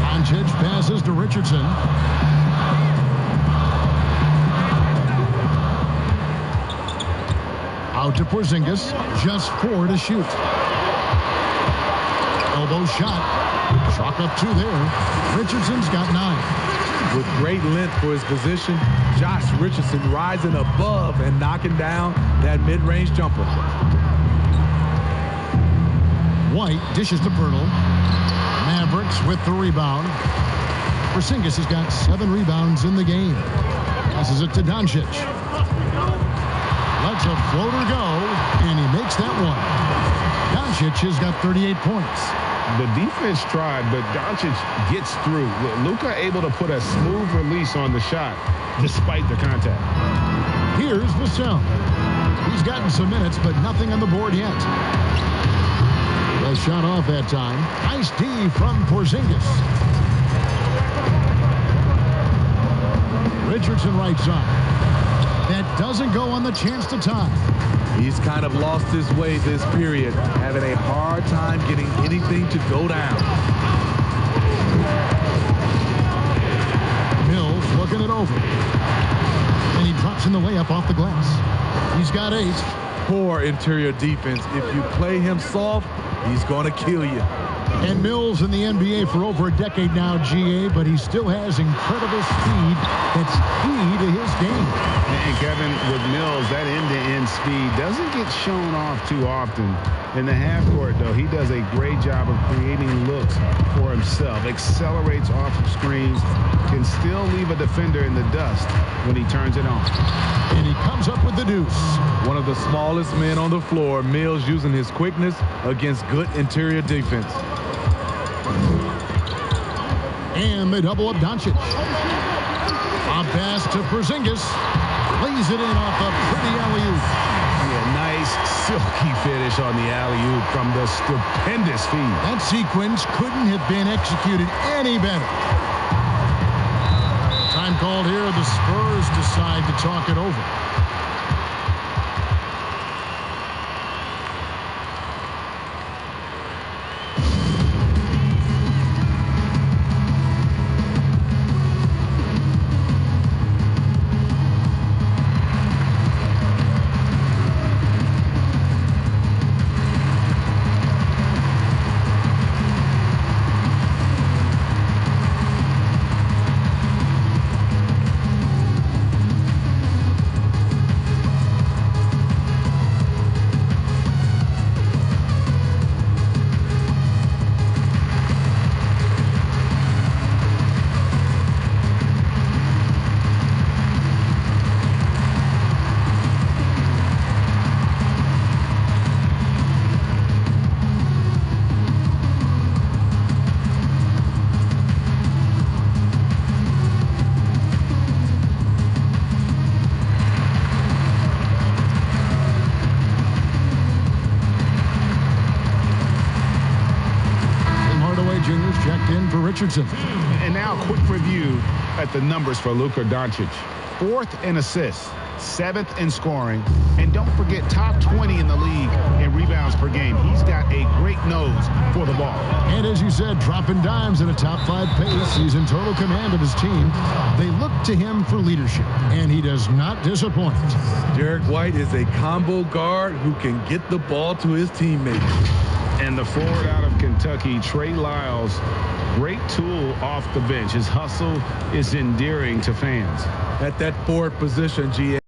Doncic passes to Richardson. Out to Porzingis. Just 4 to shoot. Elbow shot. Chalk up 2 there. Richardson's got 9. With great length for his position, Josh Richardson rising above and knocking down that mid-range jumper. White dishes to Pirtle. Mavericks with the rebound. Porzingis has got 7 rebounds in the game. Passes it to Doncic. Lets a floater go, and he makes that one. Doncic has got 38 points. The defense tried, but Doncic gets through. Luka able to put a smooth release on the shot despite the contact. Here's Vassell. He's gotten some minutes, but nothing on the board yet. Well shot off that time. Nice D from Porzingis. Richardson right side. That doesn't go on the chance to tie. He's kind of lost his way this period, having a hard time getting anything to go down. Mills looking it over. And he drops in the layup off the glass. He's got 8. Poor interior defense. If you play him soft, he's going to kill you. And Mills in the NBA for over a decade now, GA, but he still has incredible speed that's key to his game. And Kevin, with Mills, that end-to-end speed doesn't get shown off too often. In the half court, though, he does a great job of creating looks for himself, accelerates off of screens, can still leave a defender in the dust when he turns it on. And he comes up with the deuce. One of the smallest men on the floor, Mills using his quickness against good interior defense. And they double up Doncic. A pass to Porzingis. Lays it in off a pretty alley-oop. Yeah, nice, silky finish on the alley-oop from the stupendous feed. That sequence couldn't have been executed any better. Time called here. The Spurs decide to talk it over. Checked in for Richardson. And now a quick review at the numbers for Luka Doncic. 4th in assists, 7th in scoring, and don't forget top 20 in the league in rebounds per game. He's got a great nose for the ball. And as you said, dropping dimes at a top 5 pace. He's in total command of his team. They look to him for leadership, and he does not disappoint. Derek White is a combo guard who can get the ball to his teammates. And the forward out of Kentucky, Trey Lyles, great tool off the bench. His hustle is endearing to fans. At that forward position, GA,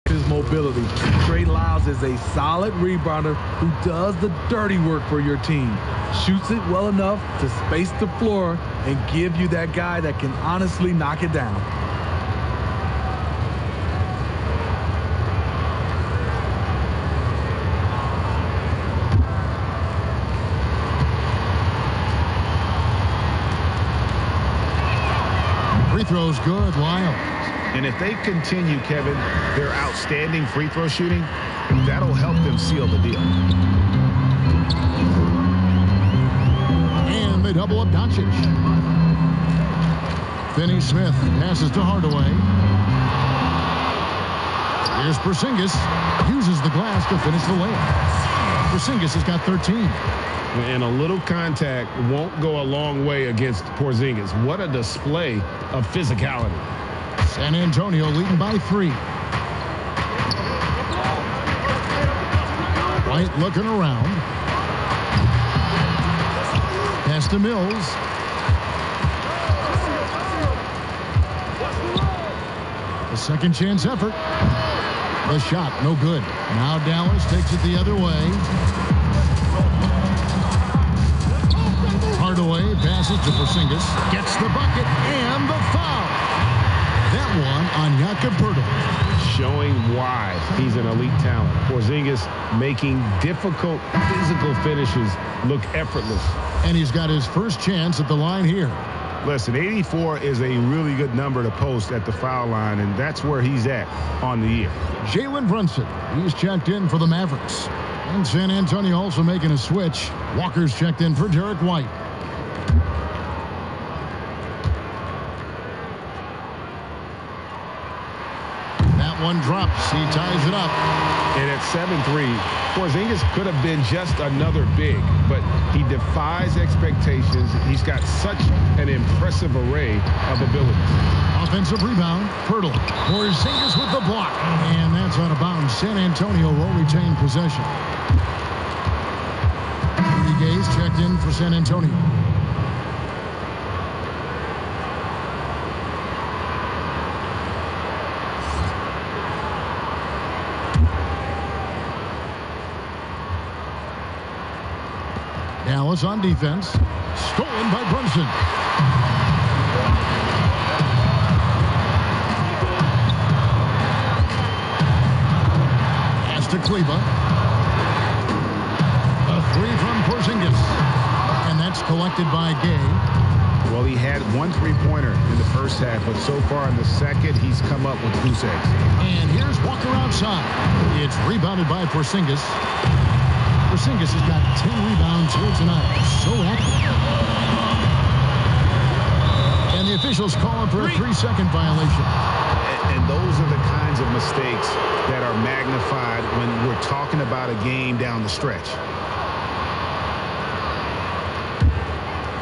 his mobility. Trey Lyles is a solid rebounder who does the dirty work for your team. Shoots it well enough to space the floor and give you that guy that can honestly knock it down. Free throws good, Lyles. And if they continue, Kevin, their outstanding free throw shooting, that'll help them seal the deal. And they double up Doncic. Finney Smith passes to Hardaway. Here's Porzingis. Uses the glass to finish the layup. Porzingis has got 13. And a little contact won't go a long way against Porzingis. What a display of physicality. San Antonio leading by 3. White looking around. Pass to Mills. A second chance effort. The shot, no good. Now Dallas takes it the other way. Hardaway passes to Porzingis. Gets the bucket and the foul. That one on Jakob Poeltl. Showing why he's an elite talent. Porzingis making difficult physical finishes look effortless. And he's got his first chance at the line here. Listen, 84 is a really good number to post at the foul line, and that's where he's at on the year. Jalen Brunson, he's checked in for the Mavericks. And San Antonio also making a switch. Walker's checked in for Derek White. One drops. He ties it up. And at 7-3, Porzingis could have been just another big, but he defies expectations. He's got such an impressive array of abilities. Offensive rebound. Poeltl. Porzingis with the block. And that's out of bounds. San Antonio will retain possession. Rudy Gay Hayes checked in for San Antonio. Dallas on defense. Stolen by Brunson. Pass to Kleba. A three from Porzingis. And that's collected by Gay. Well, he had one three-pointer in the first half, but so far in the second, he's come up with goose eggs. And here's Walker outside. It's rebounded by Porzingis. Porzingis has got 10 rebounds here tonight. So active. And the officials call him for a 3-second violation. And those are the kinds of mistakes that are magnified when we're talking about a game down the stretch.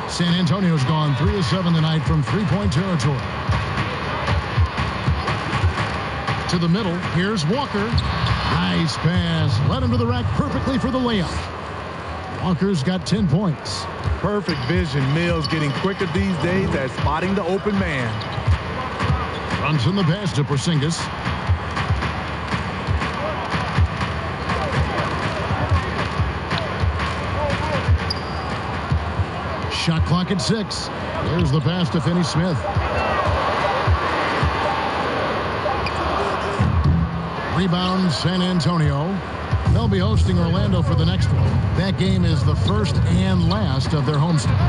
San Antonio's gone 3 of 7 tonight from three-point territory. To the middle, here's Walker. Nice pass. Led him to the rack perfectly for the layup. Walker's got 10 points. Perfect vision. Mills getting quicker these days at spotting the open man. Runs in the pass to Porzingis. Shot clock at 6. There's the pass to Finney Smith. Rebound, San Antonio. They'll be hosting Orlando for the next one. That game is the first and last of their homestand.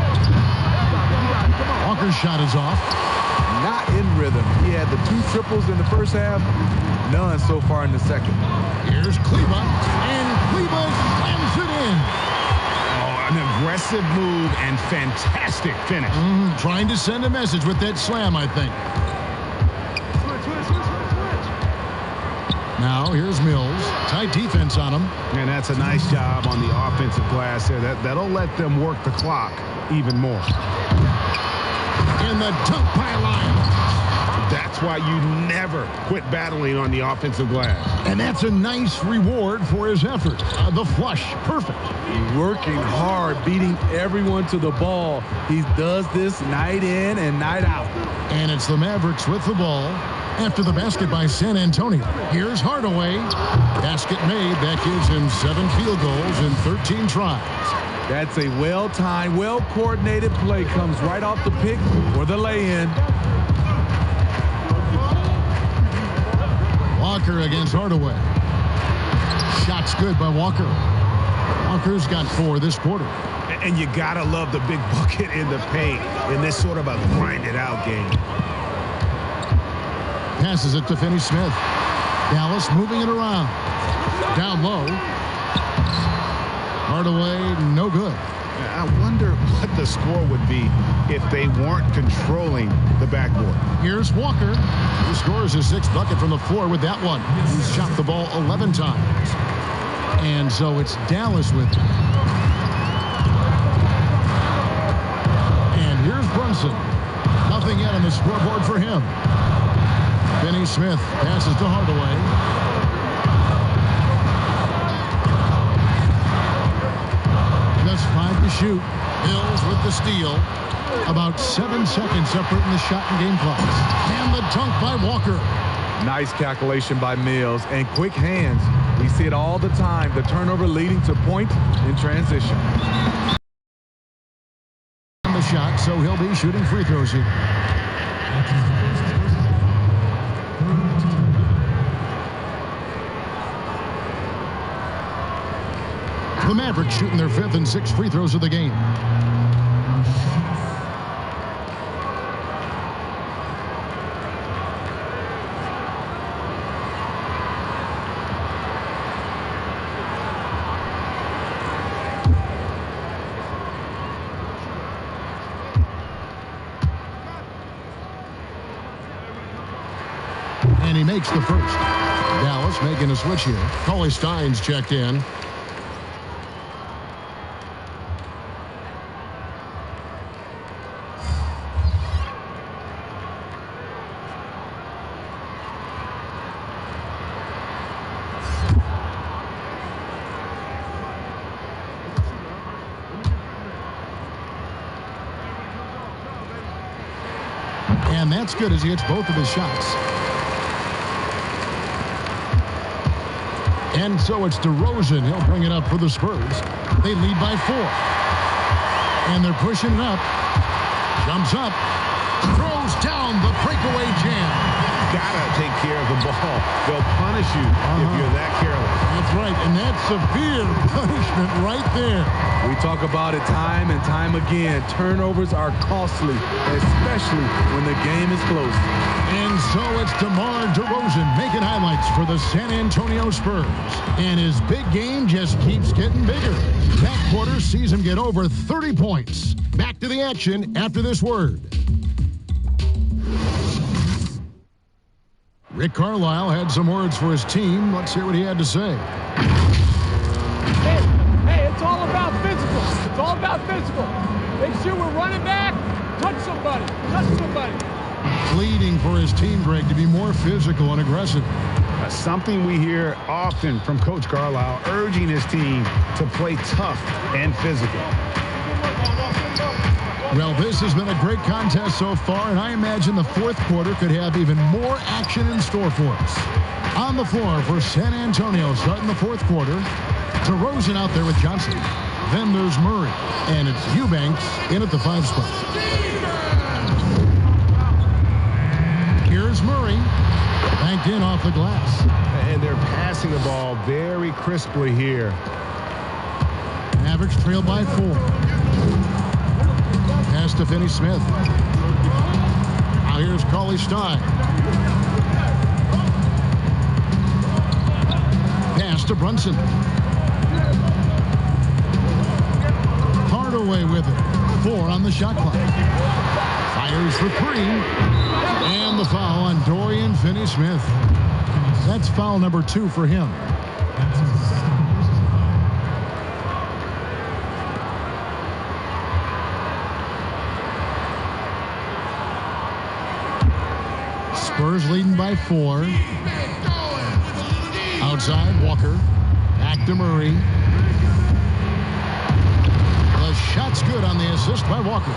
Walker's shot is off. Not in rhythm. He had the 2 triples in the first half. None so far in the second. Here's Kleba. And Kleba slams it in. Oh, an aggressive move and fantastic finish. Trying to send a message with that slam, I think. Now, here's Mills. Tight defense on him. And that's a nice job on the offensive glass there. That'll let them work the clock even more. In the dunk by Lyles. That's why you never quit battling on the offensive glass. And that's a nice reward for his effort. The flush, perfect. Working hard, beating everyone to the ball. He does this night in and night out. And it's the Mavericks with the ball. After the basket by San Antonio. Here's Hardaway. Basket made. That gives him 7 field goals in 13 tries. That's a well-timed, well-coordinated play. Comes right off the pick for the lay-in. Walker against Hardaway. Shot's good by Walker. Walker's got 4 this quarter. And you gotta love the big bucket in the paint in this sort of a grinded-out game. Passes it to Finney Smith. Dallas moving it around. Down low. Hardaway, no good. I wonder what the score would be if they weren't controlling the backboard. Here's Walker, who scores his 6th bucket from the floor with that one. He's shot the ball 11 times. And so it's Dallas with it. And here's Brunson. Nothing yet on the scoreboard for him. Finney Smith passes to Hardaway. Just 5 to shoot. Mills with the steal. About 7 seconds separating the shot and game clocks. And the dunk by Walker. Nice calculation by Mills and quick hands. We see it all the time. The turnover leading to point in transition. The shot, so he'll be shooting free throws here. The Mavericks shooting their 5th and 6th free throws of the game. And he makes the first. Dallas making a switch here. Cauley Stein's checked in. And that's good as he hits both of his shots. And so it's DeRozan. He'll bring it up for the Spurs. They lead by 4. And they're pushing it up. Jumps up. Throws down the breakaway jam. Gotta take care of the ball. They'll punish you if you're that careless. That's right, and that's severe punishment right there. We talk about it time and time again. Turnovers are costly, especially when the game is close. And so it's DeMar DeRozan making highlights for the San Antonio Spurs. And his big game just keeps getting bigger. That quarter sees him get over 30 points. Back to the action after this word. Rick Carlisle had some words for his team. Let's hear what he had to say. Hey, it's all about physical. It's all about physical. Make sure we're running back. Touch somebody. Touch somebody. Pleading for his team, Greg, to be more physical and aggressive. Something we hear often from Coach Carlisle, urging his team to play tough and physical. Well, this has been a great contest so far, and I imagine the fourth quarter could have even more action in store for us. On the floor for San Antonio, starting the fourth quarter, DeRozan out there with Johnson. Then there's Murray, and it's Eubanks in at the 5 spot. Here's Murray, banked in off the glass. And they're passing the ball very crisply here. Mavericks trail by 4. Pass to Finney-Smith. Now here's Cauley-Stein. Pass to Brunson. Hardaway with it. 4 on the shot clock. Fires for 3. And the foul on Dorian Finney-Smith. That's foul number 2 for him. Spurs leading by 4. Outside, Walker. Back to Murray. The shot's good on the assist by Walker.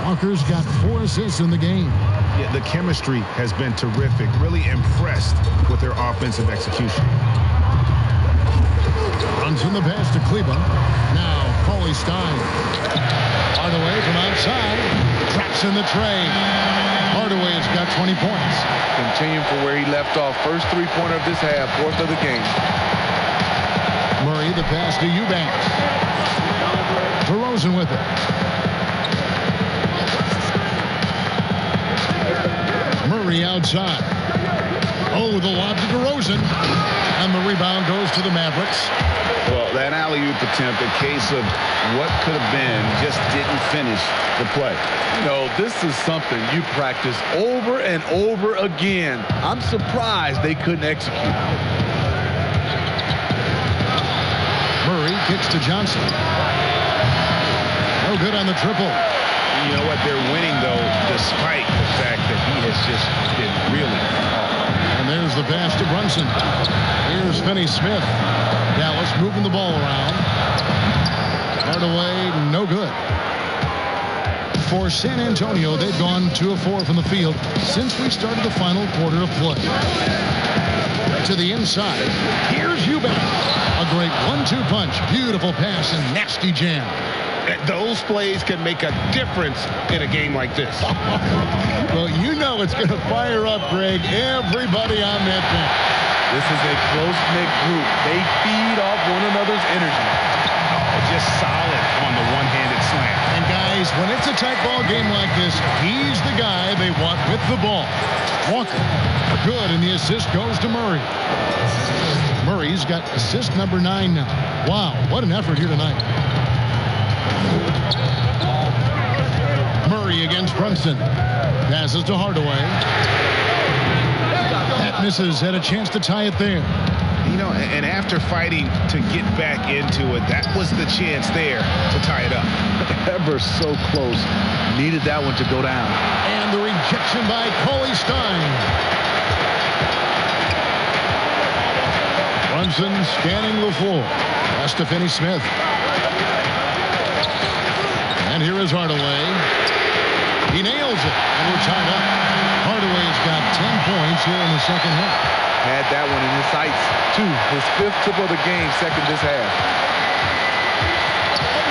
Walker's got 4 assists in the game. Yeah, the chemistry has been terrific. Really impressed with their offensive execution. Runs in the pass to Kleba. Now, Cauley-Stein. Hardaway from outside. Traps in the tray. Hardaway has got 20 points. Continuing from where he left off. First three-pointer of this half, 4th of the game. Murray, the pass to Eubanks. DeRozan with it. Murray outside. Oh, the lob to DeRozan. And the rebound goes to the Mavericks. Well, that alley-oop attempt, a case of what could have been, just didn't finish the play. You know, this is something you practice over and over again. I'm surprised they couldn't execute. Murray kicks to Johnson. No good on the triple. You know what? They're winning, though, despite the fact that he has just been really hard. And there's the pass to Brunson. Here's Finney-Smith. Dallas moving the ball around. Hardaway, no good. For San Antonio, they've gone 2 of 4 from the field since we started the final quarter of play. To the inside. Here's Eubanks. A great 1-2 punch. Beautiful pass and nasty jam. Those plays can make a difference in a game like this. Well, you know it's going to fire up, Greg. Everybody on that bench. This is a close-knit group. They feed off one another's energy. Just solid on the one-handed slam. And guys, when it's a tight ball game like this, he's the guy they want with the ball. Walker, good, and the assist goes to Murray. Murray's got assist number 9 now. Wow, what an effort here tonight. Murray against Brunson. Passes to Hardaway. That misses. Had a chance to tie it there. You know, and after fighting to get back into it, that was the chance there to tie it up. Ever so close. Needed that one to go down. And the rejection by Cauley-Stein. Brunson scanning the floor. Pass to Finney-Smith. And here is Hardaway. He nails it, and we're tied up. Hardaway's got 10 points here in the second half. Had that one in his sights, too. His 5th triple of the game, second this half.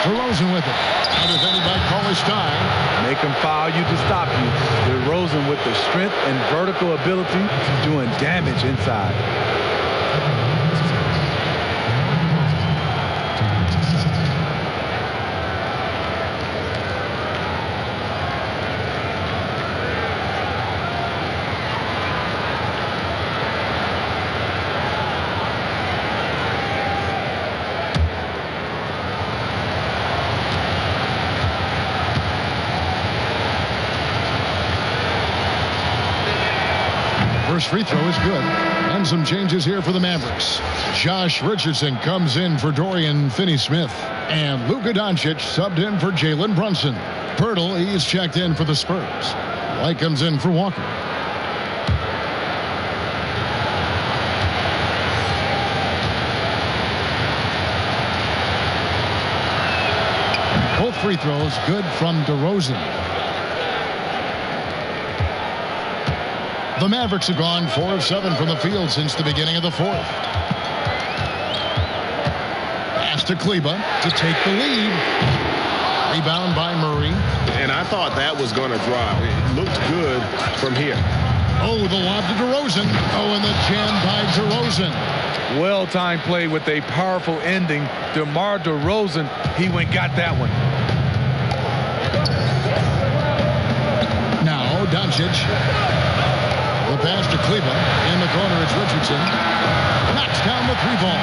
DeRozan with it. Out of any by Cauley-Stein. Make him foul you to stop you. DeRozan with the strength and vertical ability, doing damage inside. First free throw is good. And some changes here for the Mavericks. Josh Richardson comes in for Dorian Finney-Smith. And Luka Doncic subbed in for Jalen Brunson. Pirtle, he's checked in for the Spurs. White comes in for Walker. Both free throws good from DeRozan. The Mavericks have gone 4 of 7 from the field since the beginning of the fourth. Pass to Kleba to take the lead. Rebound by Murray. And I thought that was going to drop. It looked good from here. Oh, the lob to DeRozan. Oh, and the jam by DeRozan. Well-timed play with a powerful ending. DeMar DeRozan, he went got that one. Now, Doncic. The pass to Kleba. In the corner, it's Richardson. Knocks down the 3-ball.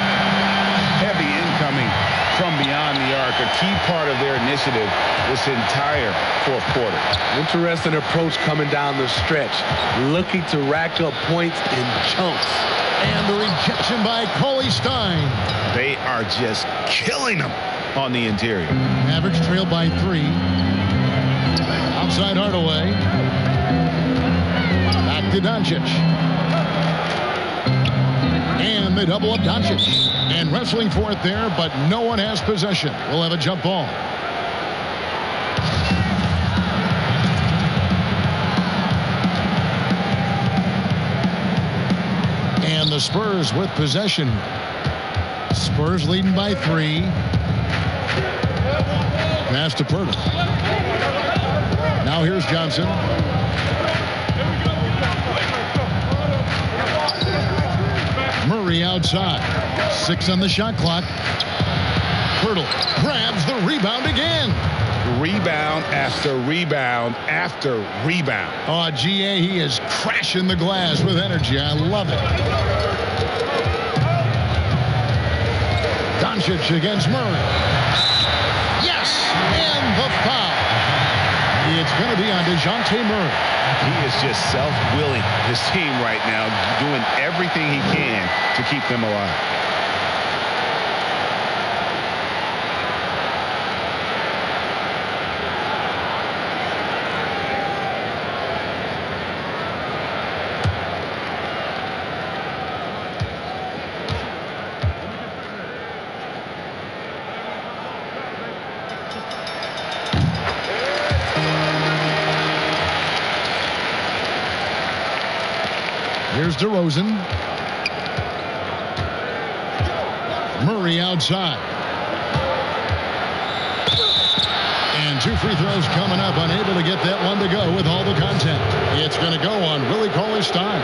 Heavy incoming from beyond the arc. A key part of their initiative this entire fourth quarter. Interesting approach coming down the stretch. Looking to rack up points in chunks. And the rejection by Cauley-Stein. They are just killing them on the interior. Mavericks trail by 3. Outside Hardaway. Back to Doncic. And they double up Doncic. And wrestling for it there, but no one has possession. We'll have a jump ball. And the Spurs with possession. Spurs leading by 3. Pass to Pirtle. Now here's Johnson. Murray outside. 6 on the shot clock. Pirtle grabs the rebound again. Rebound after rebound after rebound. Oh, GA, he is crashing the glass with energy. I love it. Doncic against Murray. Yes, and the foul. It's going to be on DeJounte Murray. He is just self-willing his team right now, doing everything he can to keep them alive. Here's DeRozan. Murray outside. And 2 free throws coming up. Unable to get that one to go with all the content. It's going to go on Willie Cauley-Stein.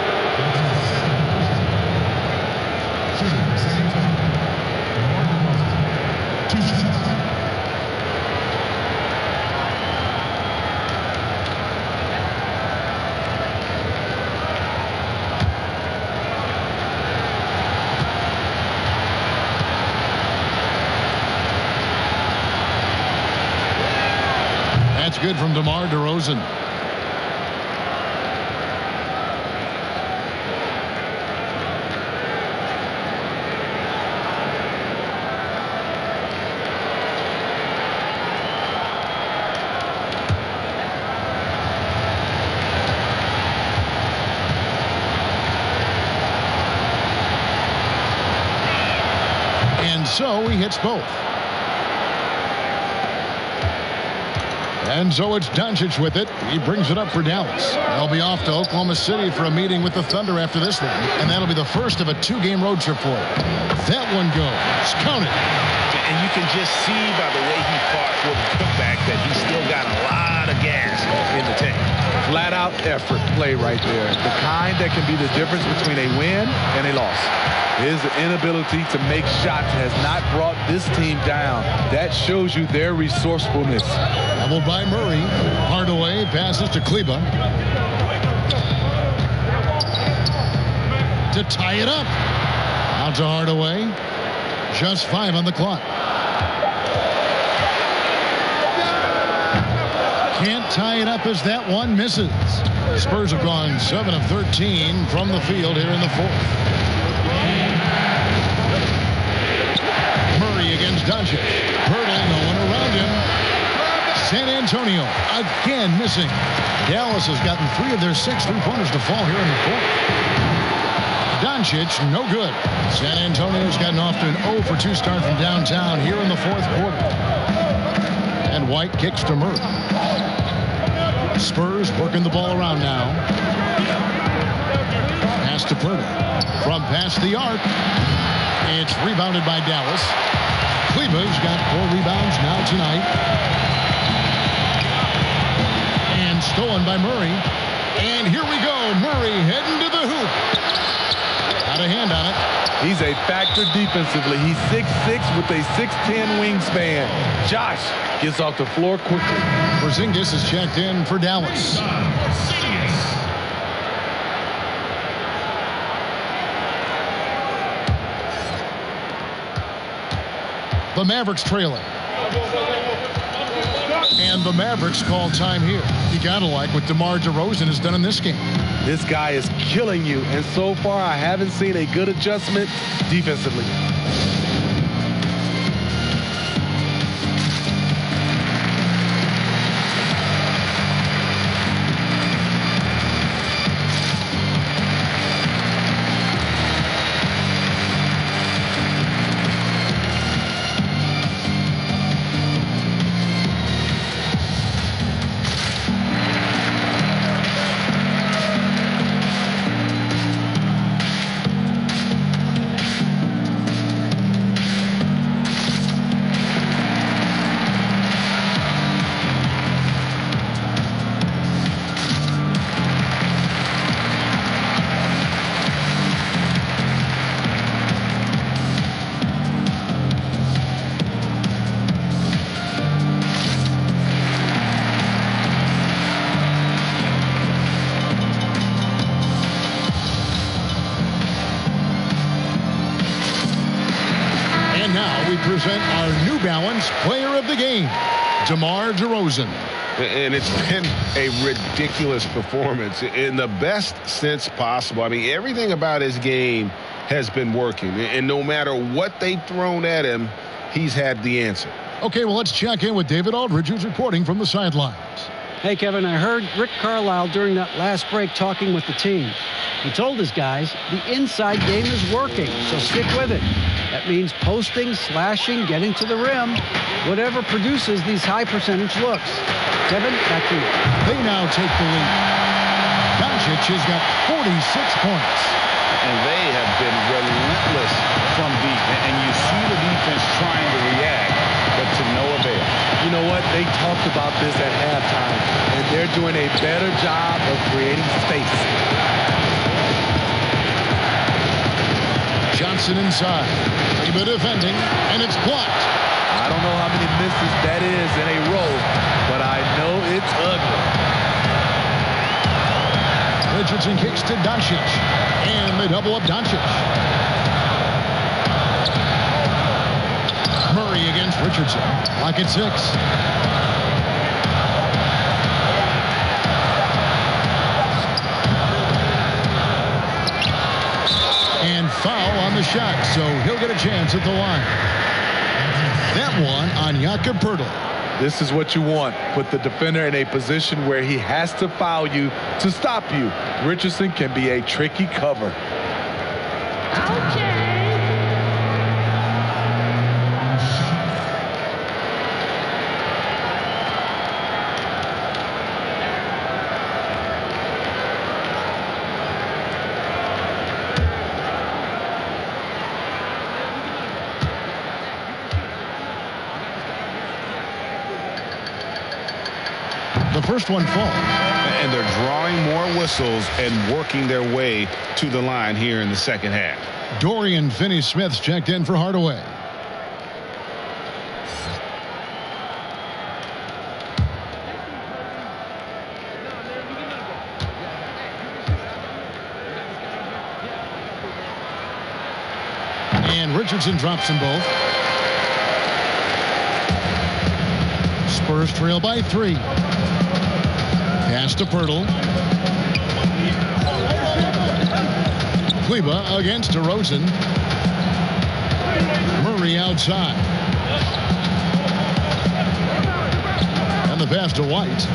That's good from DeMar DeRozan. And so he hits both. And so it's Doncic with it. He brings it up for Dallas. They'll be off to Oklahoma City for a meeting with the Thunder after this one. And that'll be the first of a 2-game road trip for him. That one goes. Count it. And you can just see by the way he fought for the putback that he's still got a lot of gas in the tank. Flat out effort play right there. The kind that can be the difference between a win and a loss. His inability to make shots has not brought this team down. That shows you their resourcefulness. Doubled by Murray. Hardaway passes to Kleba. To tie it up. Out to Hardaway. Just 5 on the clock. Can't tie it up as that one misses. Spurs have gone 7 of 13 from the field here in the fourth. Murray against Doncic. Hurdle, no one around him. San Antonio again missing. Dallas has gotten 3 of their 6 3-pointers to fall here in the fourth. Doncic, no good. San Antonio's gotten off to an 0-for-2 start from downtown here in the fourth quarter. And White kicks to Murray. Spurs working the ball around now. Pass to Purdy. From past the arc. It's rebounded by Dallas. Kleba's got 4 rebounds now tonight. And stolen by Murray. And here we go. Murray heading to the hoop. Out of hand on it. He's a factor defensively. He's 6'6" with a 6'10" wingspan. Josh gets off the floor quickly. Porzingis is checked in for Dallas. The Mavericks trailing. And the Mavericks call time here. You gotta like what DeMar DeRozan has done in this game. This guy is killing you, and so far I haven't seen a good adjustment defensively. Present our New Balance Player of the Game, DeMar DeRozan. And it's been a ridiculous performance in the best sense possible. I mean, everything about his game has been working. And no matter what they've thrown at him, he's had the answer. Okay, well, let's check in with David Aldridge, who's reporting from the sidelines. Hey, Kevin, I heard Rick Carlisle during that last break talking with the team. He told his guys the inside game is working, so stick with it. That means posting, slashing, getting to the rim, whatever produces these high percentage looks. Kevin, back to you. They now take the lead. Doncic has got 46 points. And they have been relentless from deep. And you see the defense trying to react, but to no avail. You know what? They talked about this at halftime, and they're doing a better job of creating space. Johnson inside. Kleba defending, and it's blocked. I don't know how many misses that is in a row, but I know it's ugly. Richardson kicks to Doncic, and they double up Doncic. Murray against Richardson. Lock at 6. And foul on the shot, so he'll get a chance at the line. That one on Jakob Poeltl. This is what you want. Put the defender in a position where he has to foul you to stop you. Richardson can be a tricky cover. Okay. The first one falls. And they're drawing more whistles and working their way to the line here in the second half. Dorian Finney-Smith's checked in for Hardaway. And Richardson drops them both. Spurs trail by 3. Pass to Pirtle. Kleba against DeRozan. Murray outside. And the pass to White.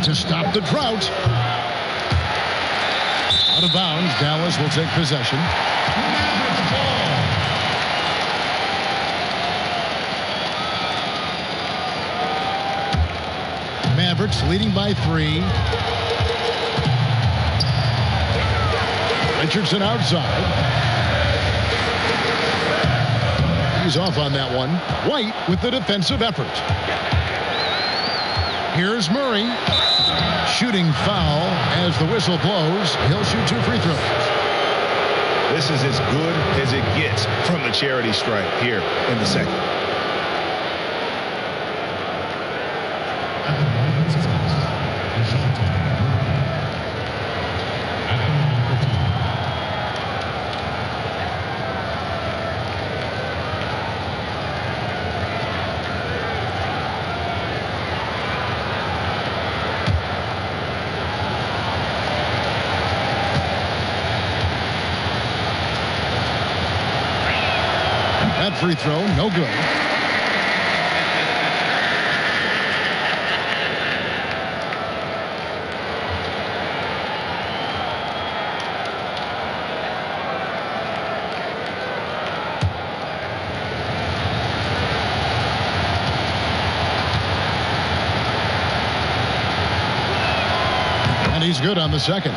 To stop the drought. Out of bounds. Dallas will take possession. Mavericks leading by 3. Richardson outside. He's off on that one. White with the defensive effort. Here's Murray. Shooting foul as the whistle blows. He'll shoot 2 free throws. This is as good as it gets from the charity stripe here in the second. That free throw, no good. And he's good on the second.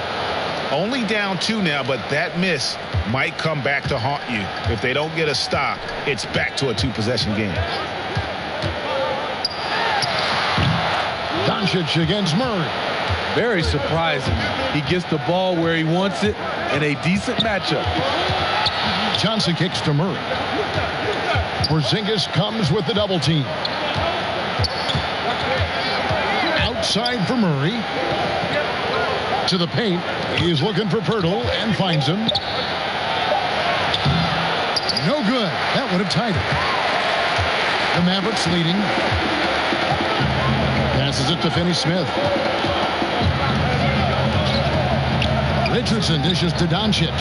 Only down 2 now, but that miss might come back to haunt you. If they don't get a stop, it's back to a 2-possession game. Doncic against Murray. Very surprising. He gets the ball where he wants it in a decent matchup. Johnson kicks to Murray. Porzingis comes with the double team. Outside for Murray. To the paint. He's looking for Pirtle and finds him. No good. That would have tied it. The Mavericks leading. Passes it to Finney-Smith. Richardson dishes to Doncic.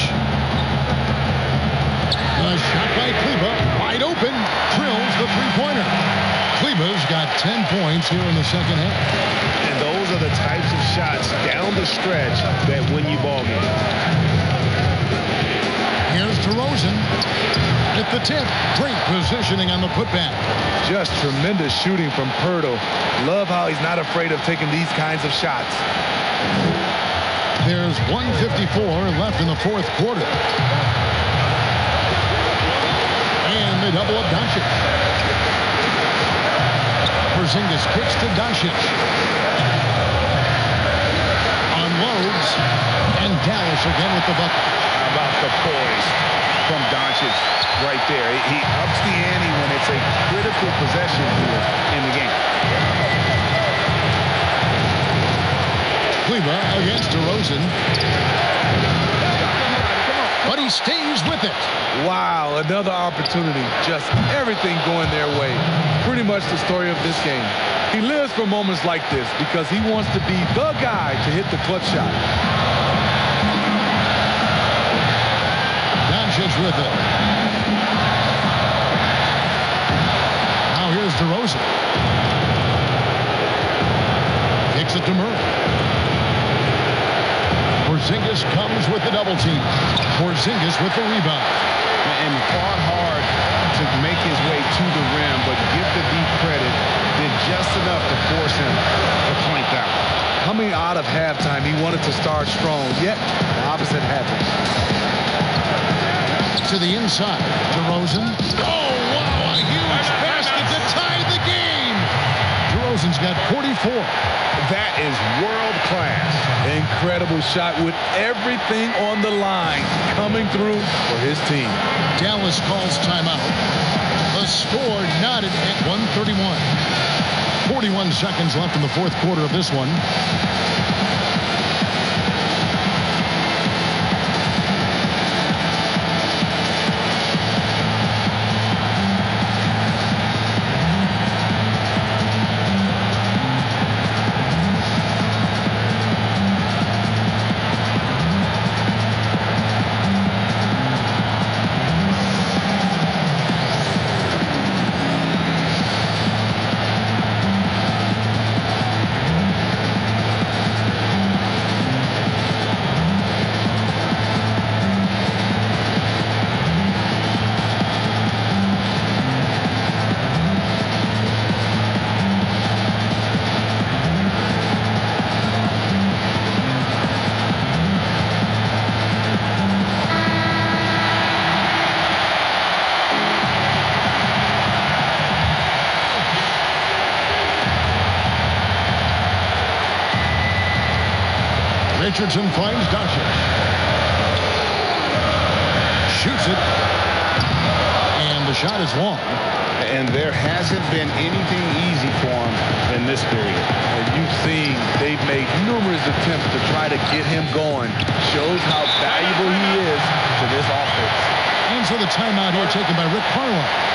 The shot by Kleba. Wide open. Drills the three-pointer. Kleba's got 10 points here in the second half. And those are the types of shots down the stretch that win you ball games. Here's DeRozan at the tip. Great positioning on the putback. Just tremendous shooting from Pirtle. Love how he's not afraid of taking these kinds of shots. There's 1:54 left in the fourth quarter. And they double up Doncic. Porzingis kicks to Doncic. Unloads. And Dallas again with the bucket. How about the poise from Doncic right there? He ups the ante when it's a critical possession here in the game. Kleba against DeRozan. But he stays with it. Wow, another opportunity. Just everything going their way. Pretty much the story of this game. He lives for moments like this because he wants to be the guy to hit the clutch shot. Doncic with it. Now here's DeRozan. Kicks it to Murray. Porzingis comes with the double team. Porzingis with the rebound. And fought hard to make his way to the rim, but give the deep credit, did just enough to force him to point out. Coming out of halftime, he wanted to start strong, yet the opposite happened. To the inside, DeRozan. Oh, wow, a huge basket to tie at 44. That is world class. Incredible shot with everything on the line coming through for his team. Dallas calls timeout. The score knotted at 131. 41 seconds left in the fourth quarter of this one. Richardson finds Doncic. Shoots it. And the shot is long. And there hasn't been anything easy for him in this period. As you've seen, they've made numerous attempts to try to get him going. Shows how valuable he is to this offense. And so the timeout here taken by Rick Carlisle.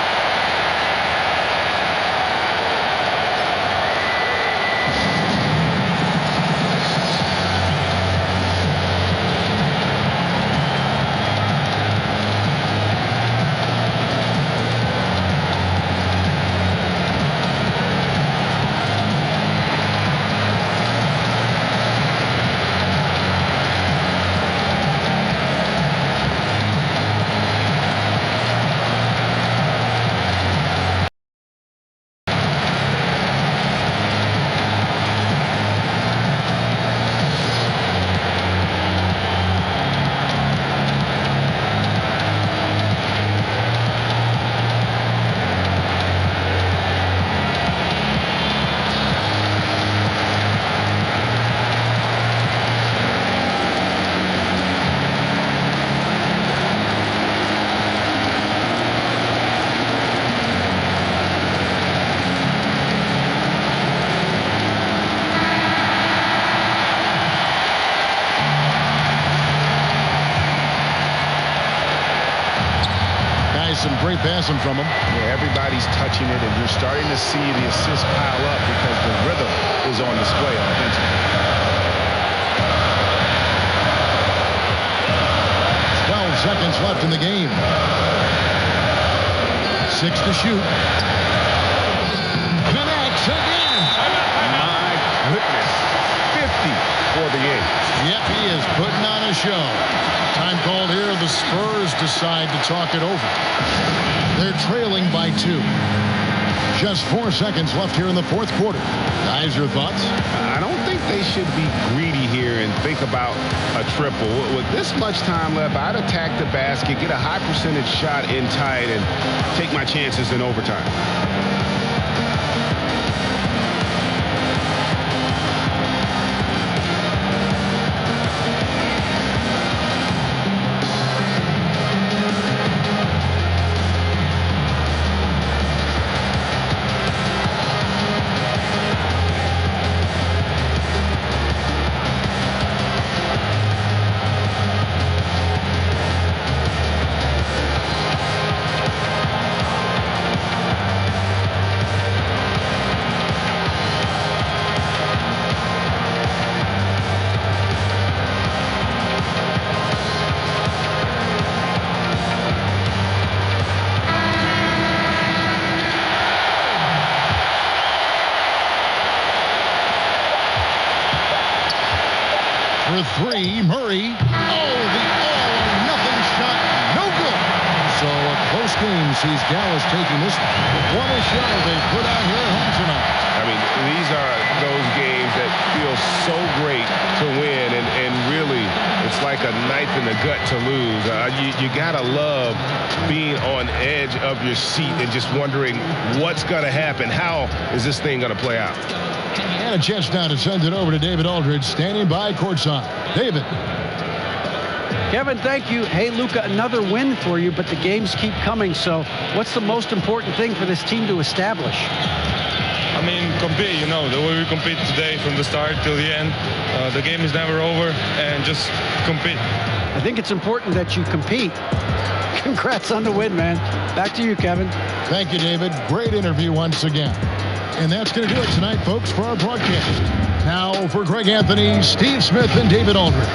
Some great passing from him. Yeah, everybody's touching it, and you're starting to see the assists pile up because the rhythm is on display offensively. 12 seconds left in the game. 6 to shoot. Connects again. My goodness. 50 for the 8. Yep, he is putting on a show. Time called here. The Spurs decide to talk it over. They're trailing by 2. Just 4 seconds left here in the fourth quarter. Guys, your thoughts? I don't think they should be greedy here and think about a triple. With this much time left, I'd attack the basket, get a high percentage shot in tight, and take my chances in overtime. For 3, Murray. Oh, the all-or-nothing shot. No good. So a close game sees Dallas taking this one. What a show they put on here at home tonight. I mean, these are those games that feel so great to win, and really, it's like a knife in the gut to lose. You gotta love being on edge of your seat and just wondering what's gonna happen. How is this thing gonna play out? And a chance now to send it over to David Aldridge, standing by courtside. David. Kevin, thank you. Hey, Luka, another win for you, but the games keep coming. So what's the most important thing for this team to establish? I mean, compete, you know, the way we compete today from the start till the end. The game is never over, and just compete. I think it's important that you compete. Congrats on the win, man. Back to you, Kevin. Thank you, David. Great interview once again. And that's going to do it tonight, folks, for our broadcast. Now for Greg Anthony, Steve Smith, and David Aldridge.